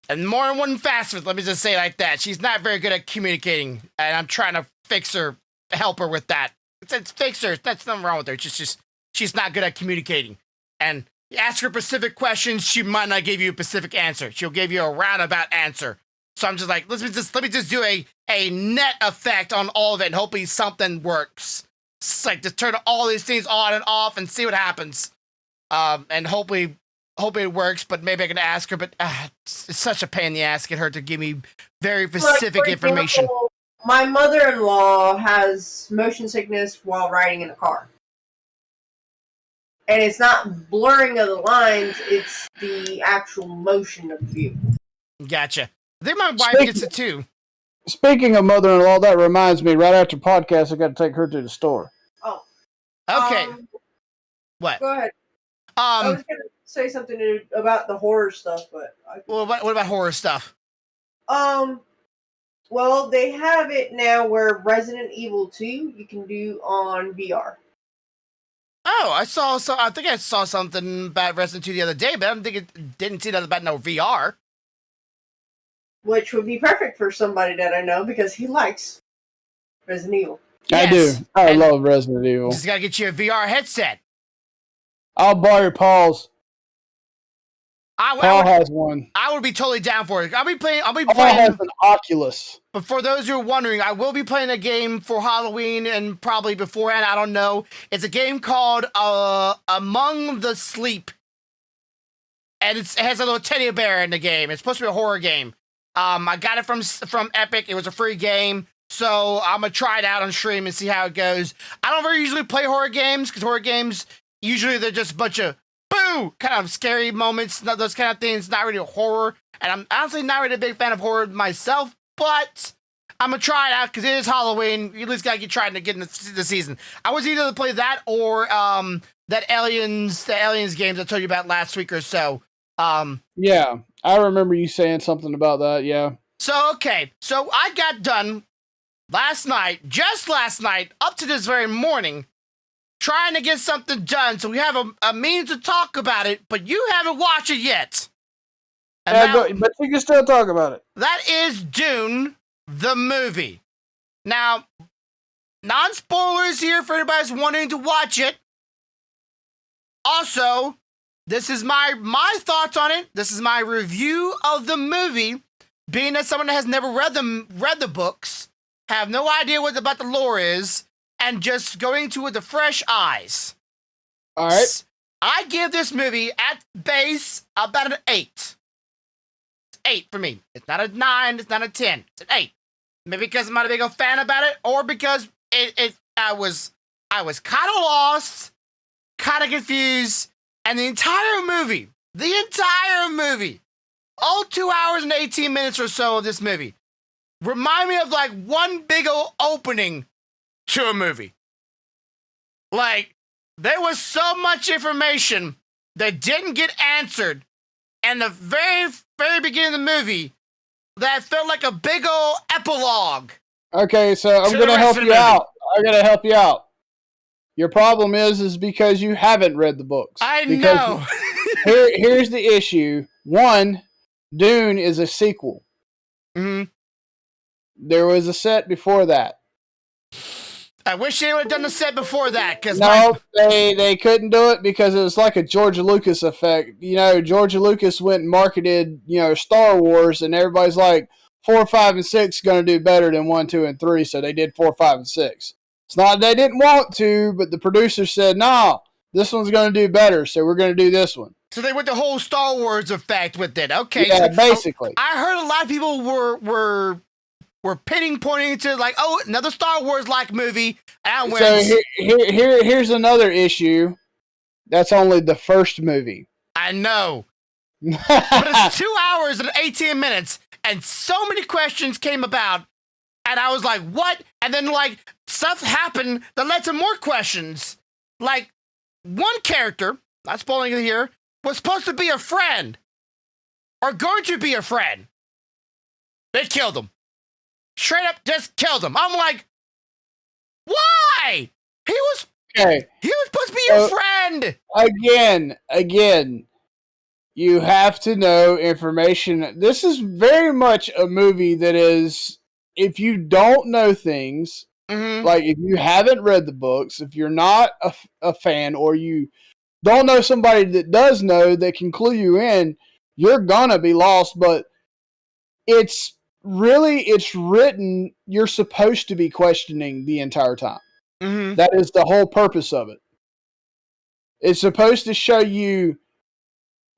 And more than one facet, let me just say it like that. She's not very good at communicating, and I'm trying to help her with that. It's fix her. That's nothing wrong with her. It's just she's not good at communicating. And you ask her specific questions, she might not give you a specific answer. She'll give you a roundabout answer. So I'm just like, let me just do a net effect on all of it, and hopefully something works. It's like just turn all these things on and off and see what happens. And hopefully it works, but maybe I can ask her, but it's such a pain in the ass to get her to give me very specific information. My mother-in-law has motion sickness while riding in a car. And it's not blurring of the lines, it's the actual motion of the view. Gotcha. I think my wife gets it too. Speaking of mother-in-law, that reminds me, right after podcast, I got to take her to the store. Oh. Okay. What? Go ahead. I was going to say something about the horror stuff, but... Well, what about horror stuff? Well, they have it now where Resident Evil 2 you can do on VR. Oh, I think I saw something about Resident 2 the other day, but I didn't see nothing about no VR. Which would be perfect for somebody that I know because he likes Resident Evil. Yes. I do. I love Resident Evil. Just gotta get you a VR headset. I'll borrow Paul's. Paul has one. I would be totally down for it. I'll be playing. Paul has an Oculus. But for those who are wondering, I will be playing a game for Halloween and probably beforehand. I don't know. It's a game called Among the Sleep, and it has a little teddy bear in the game. It's supposed to be a horror game. I got it from Epic. It was a free game, so I'm gonna try it out on stream and see how it goes. I don't very usually play horror games because horror games usually they're just a bunch of boo kind of scary moments, those kind of things. Not really horror, and I'm honestly not really a big fan of horror myself. But I'm gonna try it out because it is Halloween. You at least gotta get trying to get in the season. I was either to play that or the Aliens games I told you about last week or so. Yeah, I remember you saying something about that. Yeah. So I got done just last night, up to this very morning, trying to get something done. So we have a means to talk about it, but you haven't watched it yet. But you can still talk about it. That is Dune, the movie. Now, non-spoilers here for anybody who's wanting to watch it. Also, this is my thoughts on it. This is my review of the movie. Being that someone that has never read the books, have no idea what about the lore is, and just going to it with the fresh eyes. All right. I give this movie at base about an 8. It's 8 for me. It's not a 9. It's not a 10. It's an 8. Maybe because I'm not a big fan about it, or because I was kind of lost, kind of confused, and the entire movie, all 2 hours and 18 minutes or so of this movie, remind me of like one big old opening to a movie. Like, there was so much information that didn't get answered in the very, very beginning of the movie that felt like a big old epilogue. Okay, so I'm going to help you out. I'm going to help you out. Your problem is because you haven't read the books. I know. Here's the issue. One, Dune is a sequel. Mm-hmm. There was a set before that. I wish they would have done the set before that. They couldn't do it because it was like a George Lucas effect. You know, George Lucas went and marketed, Star Wars, and everybody's like, 4, 5, and 6 going to do better than 1, 2, and 3, so they did 4, 5, and 6. It's not they didn't want to, but the producer said, no, this one's going to do better, so we're going to do this one. So they went the whole Star Wars effect with it. Okay. Yeah, so basically. I heard a lot of people were pointing to like, oh, another Star Wars-like movie. And so here's another issue. That's only the first movie. I know. But it's 2 hours and 18 minutes, and so many questions came about, and I was like, what? And then, like, stuff happened that led to more questions. Like, one character, not spoiling it here, was supposed to be a friend, or going to be a friend. They killed him. Straight up just killed him. I'm like, why? He was supposed to be your friend. Again, you have to know information. This is very much a movie that is, if you don't know things, like if you haven't read the books, if you're not a fan, or you don't know somebody that does know that can clue you in, you're gonna be lost. But it's written, you're supposed to be questioning the entire time. That is the whole purpose of it. It's supposed to show you,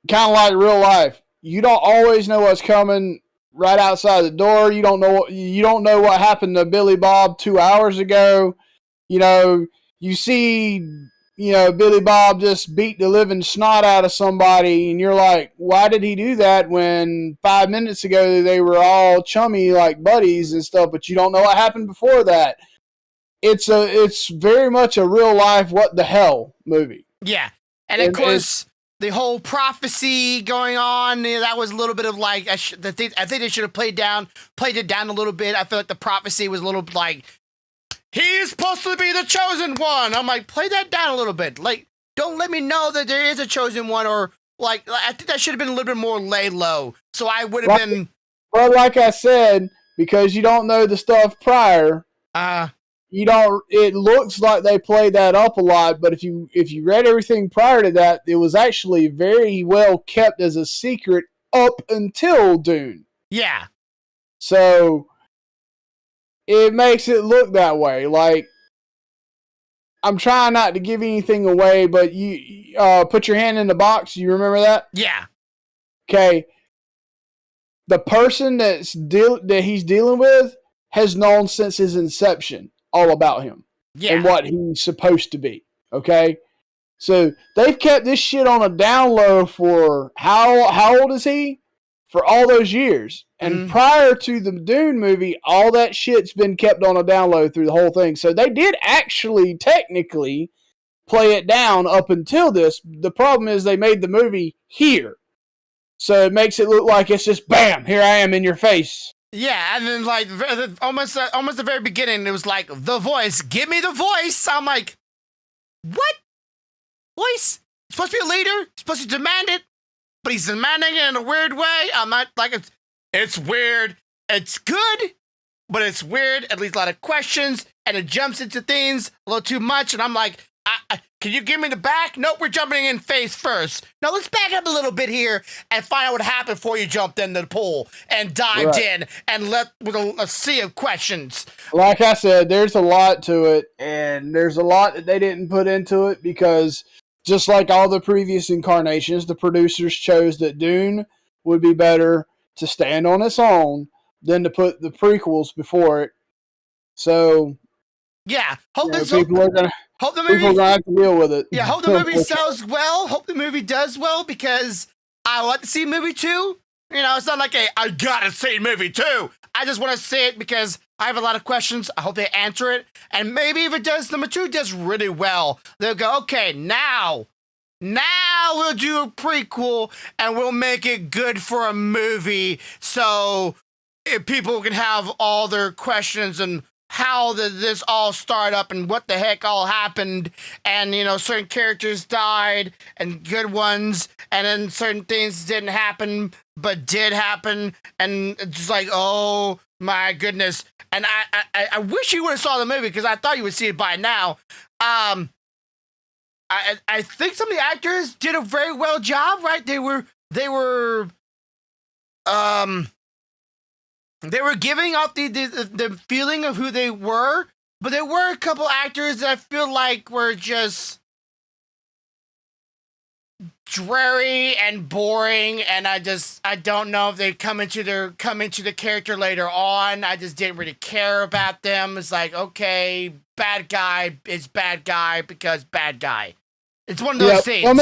kind of like real life, you don't always know what's coming right outside the door. You don't know what happened to Billy Bob 2 hours ago. You see, Billy Bob just beat the living snot out of somebody, and you're like, why did he do that when 5 minutes ago they were all chummy like buddies and stuff, but you don't know what happened before that. It's very much a real life what the hell movie. Yeah. And of course, the whole prophecy going on, that was a little bit of like, I think they should have played it down a little bit. I feel like the prophecy was a little like, he is supposed to be the chosen one. I'm like, play that down a little bit. Like, don't let me know that there is a chosen one, or like, I think that should have been a little bit more lay low. So I would have been. Well, like I said, because you don't know the stuff prior, you don't. It looks like they played that up a lot, but if you read everything prior to that, it was actually very well kept as a secret up until Dune. Yeah. So it makes it look that way. Like, I'm trying not to give anything away, but you put your hand in the box. You remember that? Yeah. Okay. The person that he's dealing with has known since his inception all about him and what he's supposed to be. Okay. So they've kept this shit on a down low for how old is he? For all those years. And prior to the Dune movie, all that shit's been kept on a down low through the whole thing. So they did actually technically play it down up until this. The problem is they made the movie here. So it makes it look like it's just bam, here I am in your face. Yeah, and then like almost the very beginning, it was like, the voice, give me the voice. I'm like, what? Voice? Supposed to be a leader? Supposed to demand it? But he's demanding it in a weird way. I'm not like, it's weird. It's good, but it's weird. It leaves a lot of questions, and it jumps into things a little too much. And I'm like, can you give me the back? Nope, we're jumping in face first. No, let's back up a little bit here and find out what happened before you jumped into the pool and dived in and with a sea of questions. Like I said, there's a lot to it, and there's a lot that they didn't put into it because just like all the previous incarnations, the producers chose that Dune would be better to stand on its own than to put the prequels before it. So, yeah, Hope the People movie. gonna have to deal with it. Yeah, hope the movie sells well. Hope the movie does well because I want to see movie 2. You know, it's not like I gotta see movie 2. I just want to see it because I have a lot of questions. I hope they answer it. And maybe if it does, number 2 does really well, they'll go, okay, now we'll do a prequel and we'll make it good for a movie so if people can have all their questions and how did this all start up and what the heck all happened, and you know, certain characters died and good ones, and then certain things didn't happen but did happen, and it's just like, oh my goodness. And I wish you would have saw the movie because I thought you would see it by now. I think some of the actors did a very well job, right? They were giving off the feeling of who they were, but there were a couple actors that I feel like were just dreary and boring, and I don't know if they come into the character later on. I just didn't really care about them. It's like, okay, bad guy is bad guy because bad guy. It's one of those things. Some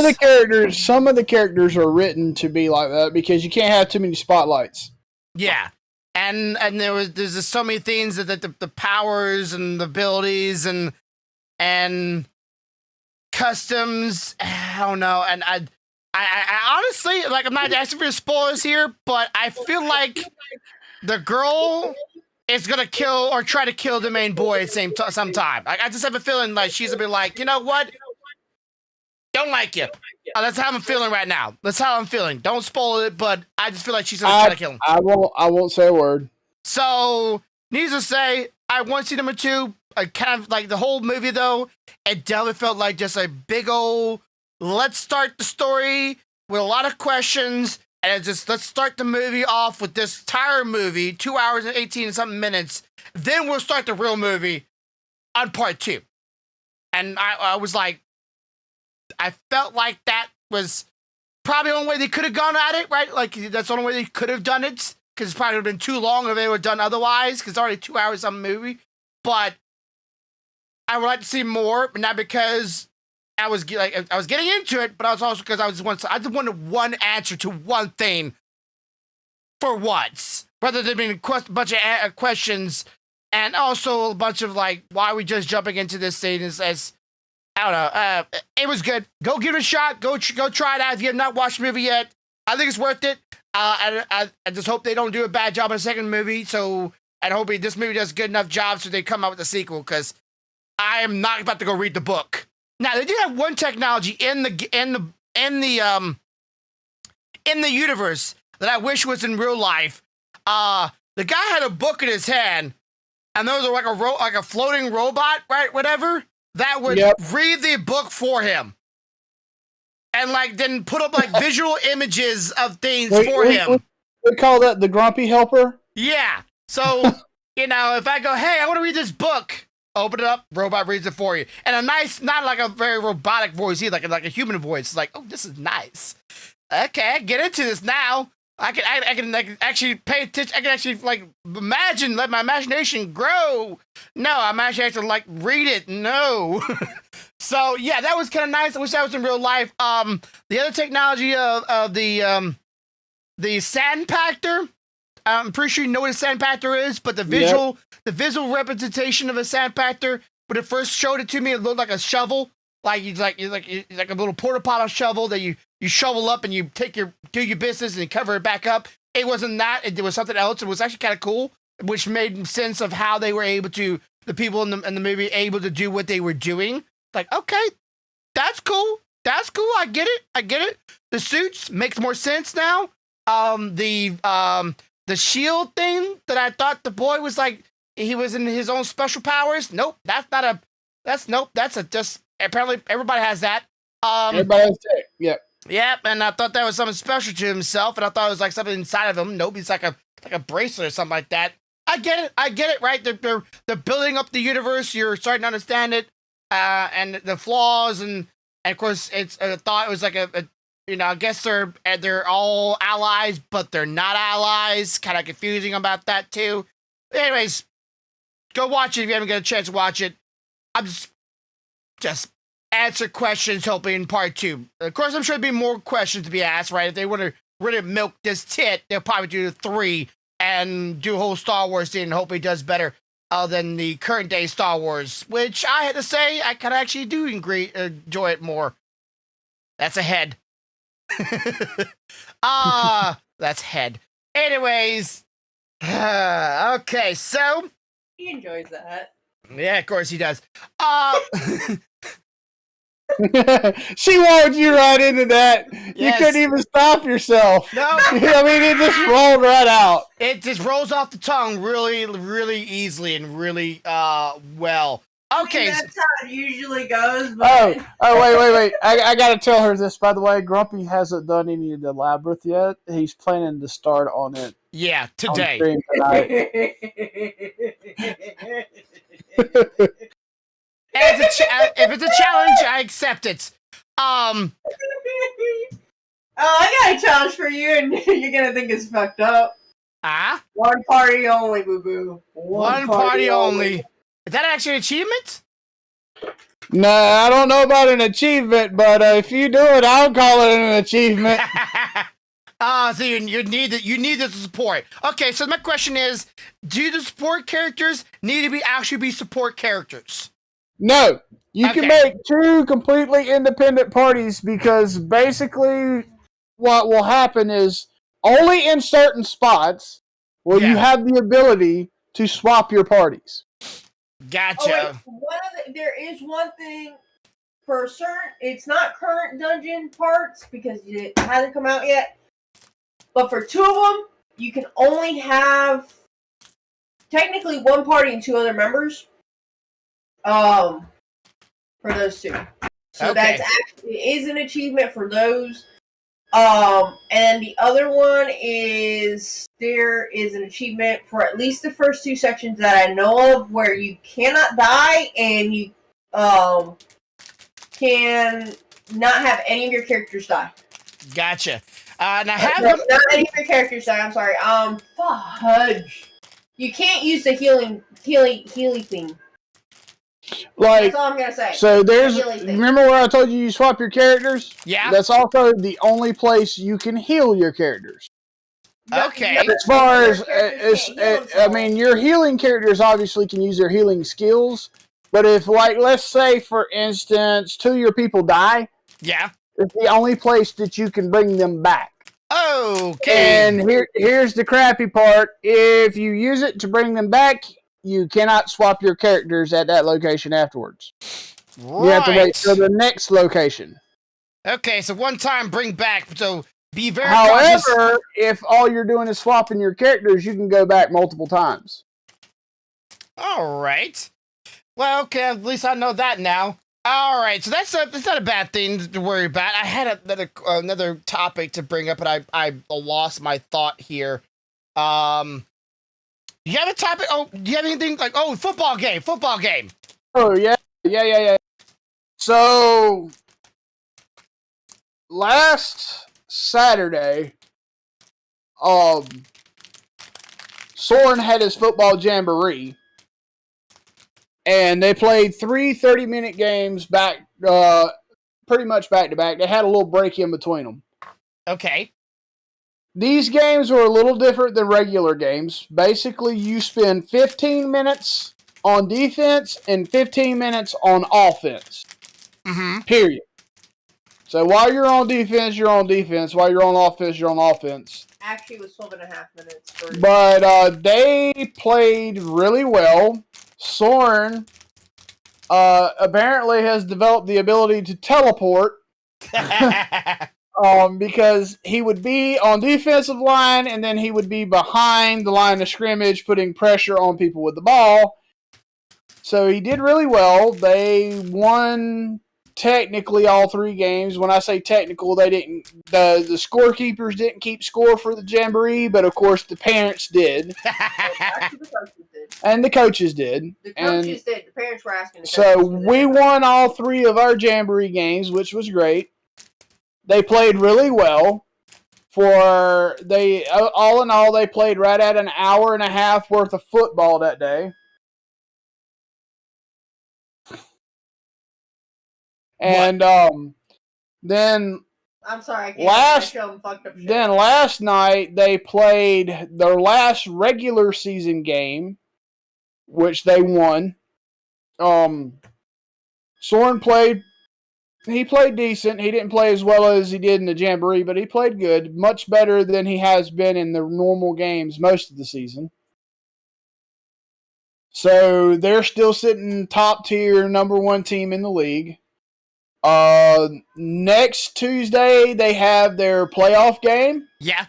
of the characters are written to be like that because you can't have too many spotlights. Yeah. And there's just so many things that the powers and the abilities and customs, I don't know. And I honestly, like, I'm not asking for spoilers here, but I feel like the girl is gonna kill or try to kill the main boy at the same time. Like, I just have a feeling like she's gonna be like, you know what? Don't like you. That's how I'm feeling right now. That's how I'm feeling. Don't spoil it, but I just feel like she's gonna try to kill him. I won't say a word. So, needless to say, I want to see number 2. I kind of like the whole movie, though. It definitely felt like just a big old, let's start the story with a lot of questions, and let's start the movie off with this entire movie, 2 hours and 18 and something minutes. Then we'll start the real movie on part 2. And I was like, I felt like that was probably the only way they could have gone at it, right? Like, that's the only way they could have done it, because it probably would have been too long if they would have done otherwise, because it's already 2 hours on the movie. But I would like to see more, but not because I was getting into it, but I was also because I just wanted one answer to one thing for once, rather than being a bunch of questions, and also a bunch of like, why are we just jumping into this thing as I don't know. It was good. Go give it a shot. Go try it out if you have not watched the movie yet. I think it's worth it. I just hope they don't do a bad job on the second movie. So, and hopefully this movie does a good enough job so they come out with a sequel, because I am not about to go read the book. Now, they do have one technology in the universe that I wish was in real life. The guy had a book in his hand, and there was like a floating robot, right? Whatever. That would read the book for him. And like then put up like visual images of things for him. We call that the grumpy helper? Yeah. So, you know, if I go, hey, I want to read this book, open it up, robot reads it for you. And a nice, not like a very robotic voice either, like a human voice. It's like, oh, this is nice. Okay, get into this now. I can actually pay attention. I can actually like imagine, let my imagination grow. No, I'm actually have to like read it. No. So yeah, that was kind of nice. I wish that was in real life. The other technology of the sandpactor. I'm pretty sure you know what a sandpactor is, but the visual representation of a sandpactor. When it first showed it to me, it looked like a shovel. Like it's like a little porta potty shovel that you shovel up and you do your business and you cover it back up. It wasn't that. It was something else. It was actually kind of cool, which made sense of how they were able to, the people in the movie, able to do what they were doing. Like, okay, that's cool. That's cool. I get it. The suits makes more sense now. The shield thing that I thought the boy was like, he was in his own special powers. Nope, that's just apparently everybody has that. Everybody has that. Yep. Yep, and I thought that was something special to himself, and I thought it was like something inside of him. Nope, it's like a bracelet or something like that. I get it, right? They're building up the universe. You're starting to understand it, and the flaws, and of course, it's I thought it was like a I guess they're all allies, but they're not allies. Kind of confusing about that too. Anyways, go watch it if you haven't got a chance to watch it. just answer questions, hoping in part 2. Of course, I'm sure there'll be more questions to be asked, right? If they want to really milk this tit, they'll probably do the 3 and do a whole Star Wars thing and hope it does better than the current day Star Wars, which I had to say, I kind of actually do enjoy it more. That's a head. That's head. Anyways, okay, so He enjoys that. yeah, of course he does. She walked you right into that. Yes. You couldn't even stop yourself. No, I mean, it just rolled right out. it just rolls off the tongue really, really easily and really well. Okay. That's how it usually goes. But... wait. I got to tell her this, by the way. Grumpy hasn't done any of the labyrinth yet. He's planning to start on it. Yeah, today. On stream tonight. If it's a challenge, I accept it. Oh, I got a challenge for you, and you're gonna think it's fucked up. One party only, boo boo. One party only. Is that actually an achievement? No, I don't know about an achievement, but if you do it, I'll call it an achievement. So you need the support. Okay, so my question is, do the support characters need to actually be support characters? No, you can make 2 completely independent parties because basically what will happen is only in certain spots will you have the ability to swap your parties. Gotcha. Oh, wait, there is one thing for certain. It's not current dungeon parts because it hasn't come out yet. But for 2 of them, you can only have technically 1 party and 2 other members. For those 2. So that's actually is an achievement for those. And the other one is there is an achievement for at least the first 2 sections that I know of where you cannot die and you can not have any of your characters die. Gotcha. Now not any of your characters die. I'm sorry. Fudge. You can't use the healing thing. Like, that's all I'm gonna say. So remember where I told you swap your characters? Yeah. That's also the only place you can heal your characters. Okay. As far as, I mean, your healing characters obviously can use their healing skills, but if, like, let's say, for instance, 2 of your people die, it's the only place that you can bring them back. Okay. And here's the crappy part. If you use it to bring them back, you cannot swap your characters at that location afterwards. Right. You have to wait till the next location. Okay, so one time bring back, so be very cautious. However, if all you're doing is swapping your characters, you can go back multiple times. All right. Well, okay, at least I know that now. All right, so that's not a bad thing to worry about. I had another topic to bring up, but I lost my thought here. Do you have a topic? Oh, do you have anything like, football game? Oh, yeah. So, last Saturday, Soren had his football jamboree, and they played 3 30-minute games pretty much back to back. They had a little break in between them. Okay. These games were a little different than regular games. Basically, you spend 15 minutes on defense and 15 minutes on offense. Mm-hmm. Period. So while you're on defense, you're on defense. While you're on offense, you're on offense. Actually, it was 12.5 minutes. But they played really well. Soren apparently has developed the ability to teleport. Because he would be on defensive line and then he would be behind the line of scrimmage putting pressure on people with the ball. So he did really well. They won technically all 3 games. When I say technical, they didn't. The scorekeepers didn't keep score for the jamboree, but of course the parents did. And the coaches did. The coaches did. The parents were asking. So we won all 3 of our jamboree games, which was great. They played really well. All in all, they played right at an hour and a half worth of football that day. And then I'm sorry, I can't show them fucked up shit. Then last night they played their last regular season game, which they won. Soren played. He played decent. He didn't play as well as he did in the Jamboree, but he played good. Much better than he has been in the normal games most of the season. So they're still sitting top tier, number one team in the league. Next Tuesday, they have their playoff game. Yeah.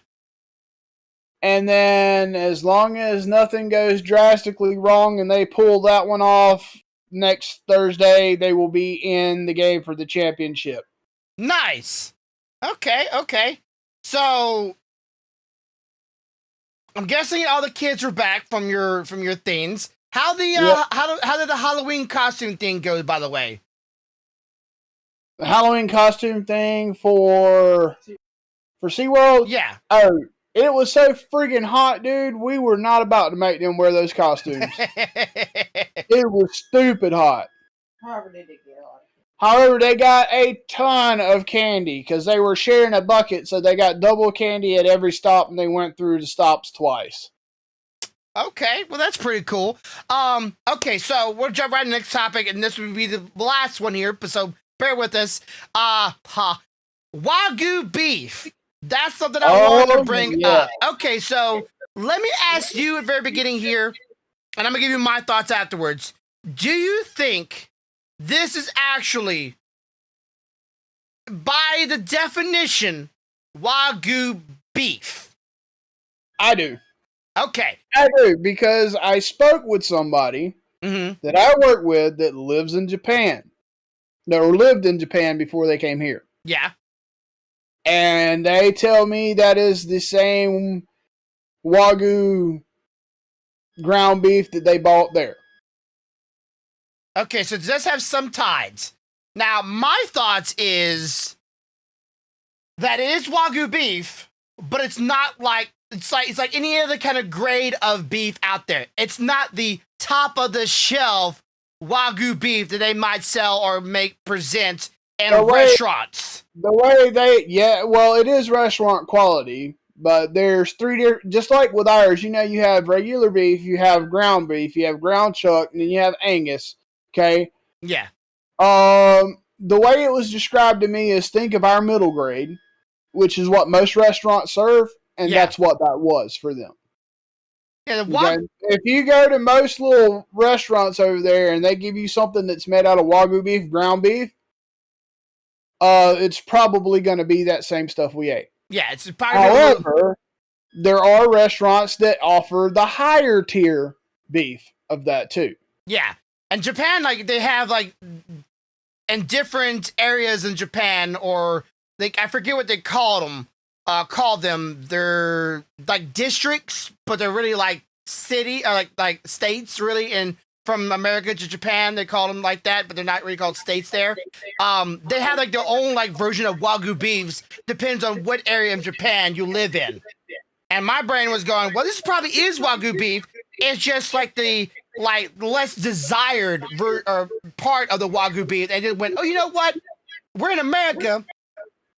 And then as long as nothing goes drastically wrong and they pull that one off, next Thursday, they will be in the game for the championship. Nice. Okay. So I'm guessing all the kids are back from your things. How did the Halloween costume thing go, by the way? The Halloween costume thing for SeaWorld? Yeah. Oh, it was so friggin' hot, dude. We were not about to make them wear those costumes. It was stupid hot. However, they did get hot. However, they got a ton of candy because they were sharing a bucket, so they got double candy at every stop, and they went through the stops twice. Okay, well that's pretty cool. Okay, so we'll jump right to the next topic, and this will be the last one here, so bear with us. Wagyu beef. That's something I wanted to bring up. Okay, so let me ask you at the very beginning here, and I'm gonna give you my thoughts afterwards. Do you think this is actually, by the definition, Wagyu beef? I do. Okay. I do, because I spoke with somebody that I work with that lives in Japan. Or lived in Japan before they came here. Yeah. And they tell me that is the same Wagyu ground beef that they bought there. Okay, so it does have some ties. Now, my thoughts is that it is Wagyu beef, but it's not like it's like any other kind of grade of beef out there. It's not the top of the shelf Wagyu beef that they might sell or present in restaurants. It is restaurant quality, but there's three different, just like with ours, you have regular beef, you have ground beef, you have ground chuck, and then you have Angus. Okay. Yeah. The way it was described to me is think of our middle grade, which is what most restaurants serve, and that's what that was for them. Yeah. If you go to most little restaurants over there and they give you something that's made out of Wagyu beef, ground beef, it's probably going to be that same stuff we ate. Yeah, it's probably. However, there are restaurants that offer the higher tier beef of that too. Yeah. And Japan, like, they have, like, in different areas in Japan, or, I forget what they call them, they're, like, districts, but they're really, like, city, or, like states, really, and from America to Japan, they call them like that, but they're not really called states there. They have, like, their own, like, version of Wagyu beefs, depends on what area of Japan you live in. And my brain was going, well, this probably is Wagyu beef, it's just, like, the less desired part of the Wagyu beef, and it went, oh, you know what? We're in America.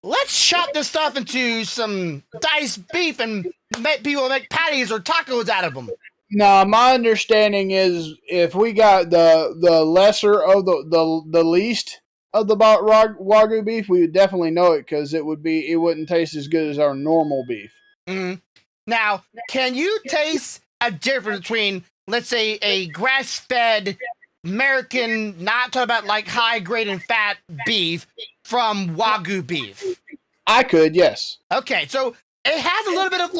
Let's chop this stuff into some diced beef and make people make patties or tacos out of them. No, my understanding is if we got the lesser of the least of the Wagyu beef, we would definitely know it because it wouldn't taste as good as our normal beef. Mm-hmm. Now, can you taste a difference between, let's say, a grass-fed American, not talking about like high grade and fat beef, from Wagyu beef? I could, yes. Okay, so it has a little bit of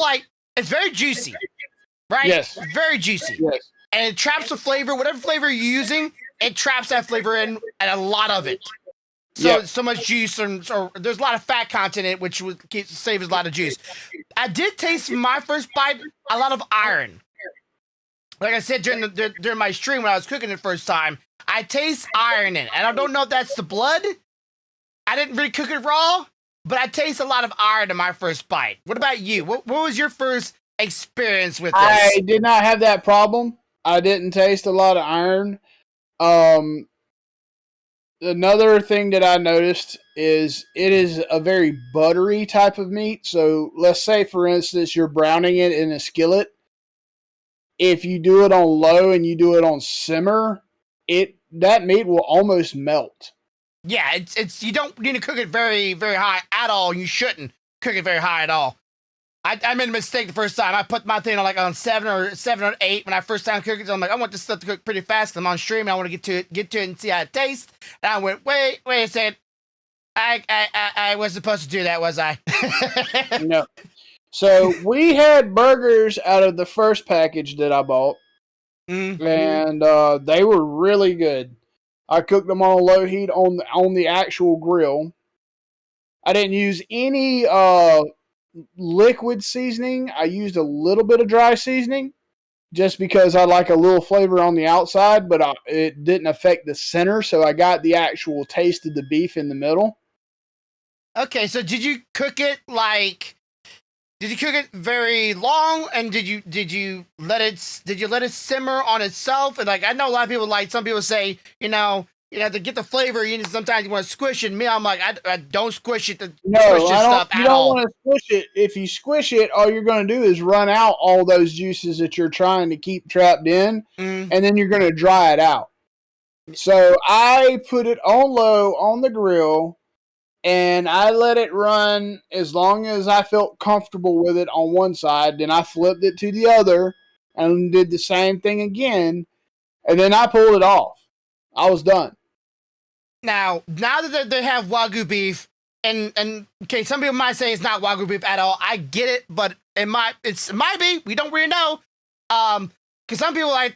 it's very juicy, right? Yes. Very juicy. Yes. And it traps the flavor, whatever flavor you're using, it traps that flavor in, and a lot of it. So so much juice, or there's a lot of fat content in it, which would save a lot of juice. I did taste my first bite a lot of iron. Like I said during my stream when I was cooking it first time, I taste iron in it. And I don't know if that's the blood. I didn't really cook it raw, but I taste a lot of iron in my first bite. What about you? What was your first experience with this? I did not have that problem. I didn't taste a lot of iron. another thing that I noticed is it is a very buttery type of meat. So let's say, for instance, you're browning it in a skillet. If you do it on low and you do it on simmer, that meat will almost melt. Yeah, it's you don't need to cook it very, very high at all. You shouldn't cook it very high at all. I made a mistake the first time. I put my thing on 7 or 8 when I first time cooking. So I'm like, I want this stuff to cook pretty fast. 'Cause I'm on stream and I want to get to it and see how it tastes. And I went, wait a second. I was supposed to do that, was I? No. So we had burgers out of the first package that I bought, and they were really good. I cooked them on a low heat on the actual grill. I didn't use any liquid seasoning. I used a little bit of dry seasoning just because I like a little flavor on the outside, but it didn't affect the center, so I got the actual taste of the beef in the middle. Okay, so did you cook it very long, and did you let it simmer on itself? And like, I know a lot of people, like some people say, to get the flavor, sometimes you want to squish it. And me, I'm like, I don't squish it. No, you don't want to squish it. If you squish it, all you're going to do is run out all those juices that you're trying to keep trapped in, and then you're going to dry it out. So I put it on low on the grill, and I let it run as long as I felt comfortable with it on one side. Then I flipped it to the other and did the same thing again, and then I pulled it off. I was done. Now that they have Wagyu beef, and okay, some people might say it's not Wagyu beef at all. I get it, but it might be. We don't really know. Because some people I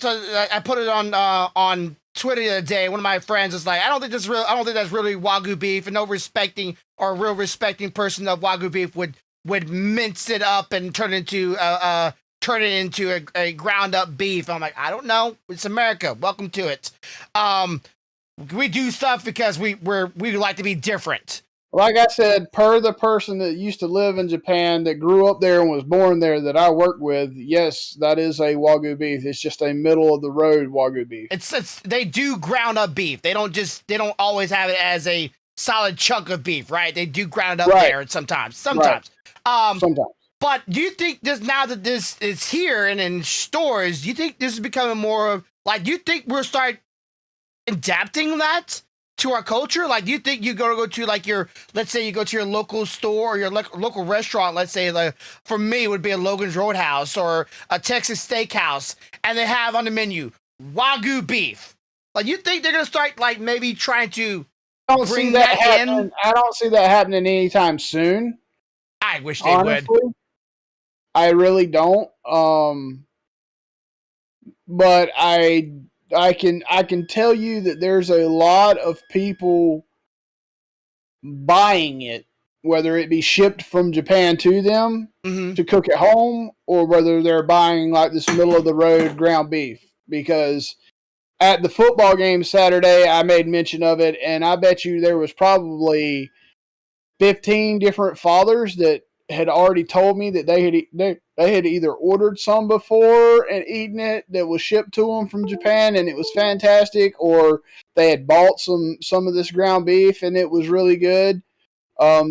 put it on Twitter the other day. One of my friends was like, I don't think that's really Wagyu beef, and no respecting or real respecting person of Wagyu beef would mince it up and turn it into a ground up beef. I'm like, I don't know. It's America. Welcome to it. We do stuff because we like to be different. Like I said, per the person that used to live in Japan, that grew up there and was born there, that I work with, yes, that is a Wagyu beef. It's just a middle of the road Wagyu beef. It's they do ground up beef. They don't always have it as a solid chunk of beef, right? They do ground up there sometimes. Right. Sometimes. But do you think now that this is here and in stores, do you think this is becoming more of like? Do you think we'll start adapting that to our culture? Like, do you think you're gonna go to let's say you go to your local store or your local restaurant? Let's say, for me, it would be a Logan's Roadhouse or a Texas Steakhouse, and they have on the menu Wagyu beef. Like, you think they're gonna start maybe trying to bring that in? I don't see that happening anytime soon. I wish they would. I really don't. But I can tell you that there's a lot of people buying it, whether it be shipped from Japan to them to cook at home, or whether they're buying this middle of the road ground beef. Because at the football game Saturday, I made mention of it, and I bet you there was probably 15 different fathers that had already told me that they had either ordered some before and eaten it that was shipped to them from Japan and it was fantastic, or they had bought some of this ground beef and it was really good.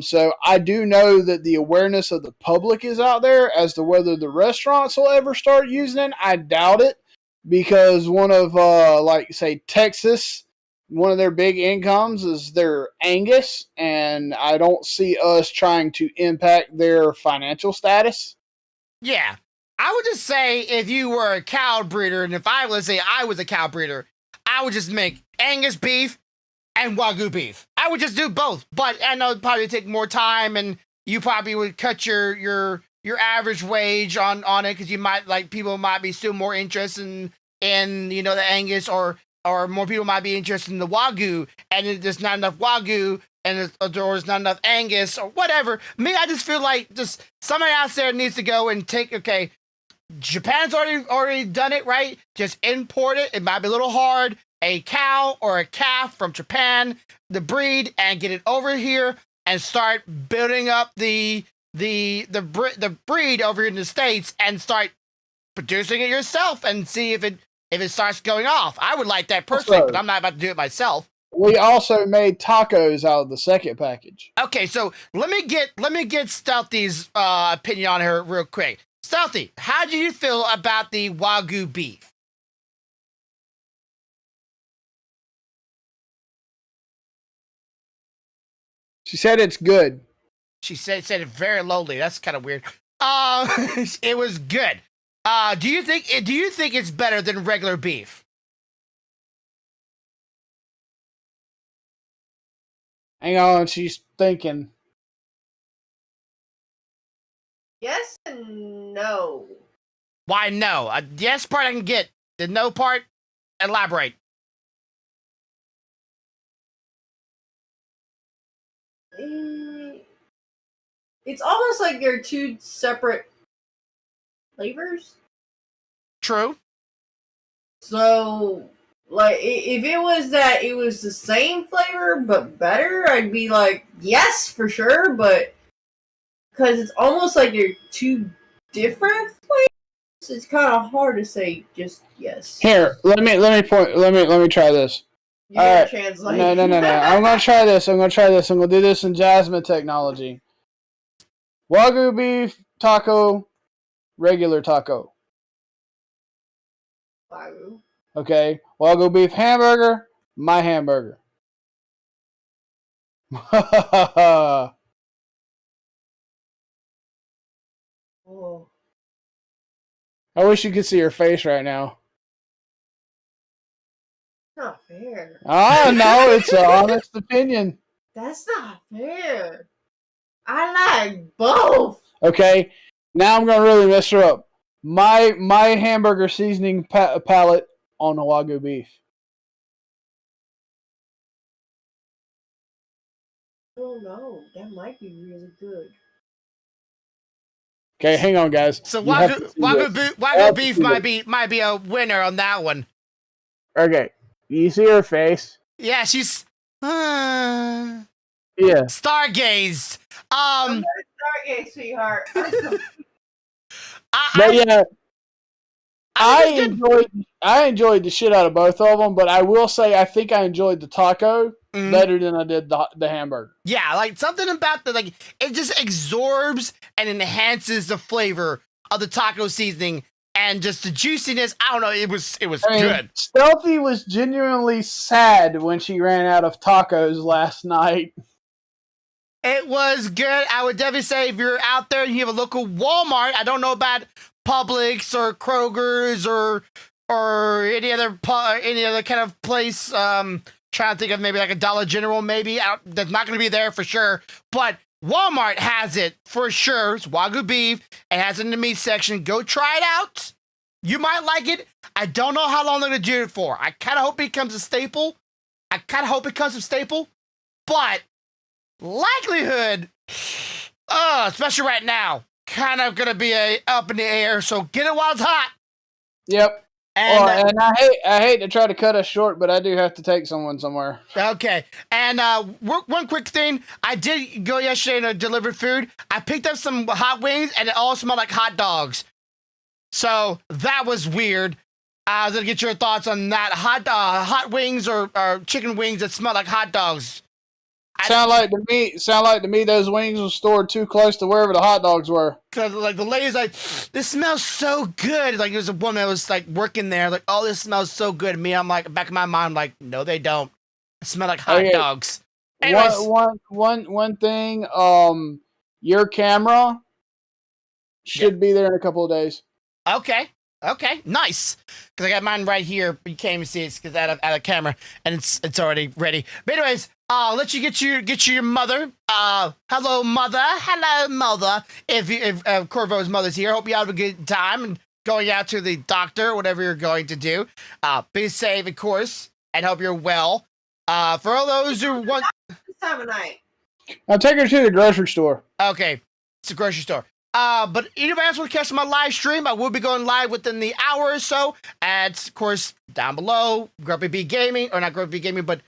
So I do know that the awareness of the public is out there. As to whether the restaurants will ever start using it, I doubt it, because one of say Texas, one of their big incomes is their Angus, and I don't see us trying to impact their financial status. Yeah. I would just say, if you were a cow breeder, and if I was a cow breeder, I would just make Angus beef and Wagyu beef. I would just do both. But I know it'd probably take more time, and you probably would cut your average wage on it, because you might, people might be still more interested in the Angus, or more people might be interested in the Wagyu, and there's not enough Wagyu, and there's not enough Angus, or whatever. Me, I just feel like just somebody out there needs to go and okay, Japan's already done it, right? Just import it. It might be a little hard. A cow or a calf from Japan, the breed, and get it over here and start building up the breed over here in the States, and start producing it yourself and see if it starts going off. I would like that personally, but I'm not about to do it myself. we also made tacos out of the second package. Okay, so let me get Stealthy's opinion on her real quick. Stealthy, how do you feel about the Wagyu beef? She said it's good. She said it very lowly. That's kind of weird. It was good. Do you think it's better than regular beef? Hang on, she's thinking. Yes and no. Why no? Yes part I can get. The no part, elaborate. It's almost like they're two separate flavors. True. So, like, if it was that it was the same flavor but better, I'd be like, yes, for sure. But because it's almost like they're two different flavors, it's kind of hard to say just yes. Here, let me try this. You gotta translate. No. I'm gonna try this. I'm gonna do this in Jasmine technology. Wagyu beef taco, regular taco. Wagyu. Okay. Wagyu beef hamburger, my hamburger. Oh. I wish you could see her face right now. Not fair. Ah, no, it's an honest opinion. That's not fair. I like both. Okay, now I'm gonna really mess her up. My hamburger seasoning palette on the Wagyu beef. Oh no, that might be really good. Okay, hang on, guys. So Wagyu beef might be a winner on that one. Okay, you see her face? Yeah, she's Yeah. stargaze. Stargate, sweetheart. But yeah, I enjoyed the shit out of both of them, but I will say I think I enjoyed the taco better than I did the hamburger. Yeah, like something about it just absorbs and enhances the flavor of the taco seasoning and just the juiciness. I don't know, it was good. Stealthy was genuinely sad when she ran out of tacos last night. It was good. I would definitely say if you're out there and you have a local Walmart, I don't know about Publix or Kroger's or any other kind of place. Trying to think of maybe like a Dollar General, maybe that's not going to be there for sure. But Walmart has it for sure. It's Wagyu beef. It has it in the meat section. Go try it out. You might like it. I don't know how long they're going to do it for. I kind of hope it becomes a staple. But likelihood, especially right now, kind of gonna be up in the air. So get it while it's hot. Yep. And I hate to try to cut us short, but I do have to take someone somewhere. Okay. And one quick thing, I did go yesterday and delivered food. I picked up some hot wings, and it all smelled like hot dogs. So that was weird. I was gonna get your thoughts on that. Hot wings or chicken wings that smell like hot dogs. Sound like to me those wings were stored too close to wherever the hot dogs were. Cause like the lady's like, this smells so good. Like there's a woman that was like working there, like, oh, this smells so good. And me, I'm like, back in my mind, I'm like, no, they don't. It smell like hot dogs. Anyways. One thing, your camera should be there in a couple of days. Okay, nice. Because I got mine right here. You can't even see it because out of camera, and it's already ready. But anyways, I'll let you get your mother. Hello, mother. If Corvo's mother's here, hope you have a good time and going out to the doctor, whatever you're going to do. Be safe, of course, and hope you're well. For all those who want this time of night, I'll take her to the grocery store. Okay, it's a grocery store. But anybody else will catch my live stream, I will be going live within the hour or so. And of course, down below, Grumpy B Gaming, or not Grumpy B Gaming, but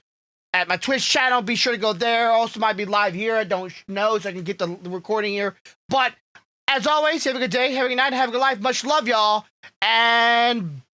at my Twitch channel, be sure to go there. Also might be live here. I don't know, so I can get the recording here. But as always, have a good day, have a good night, have a good life. Much love, y'all. And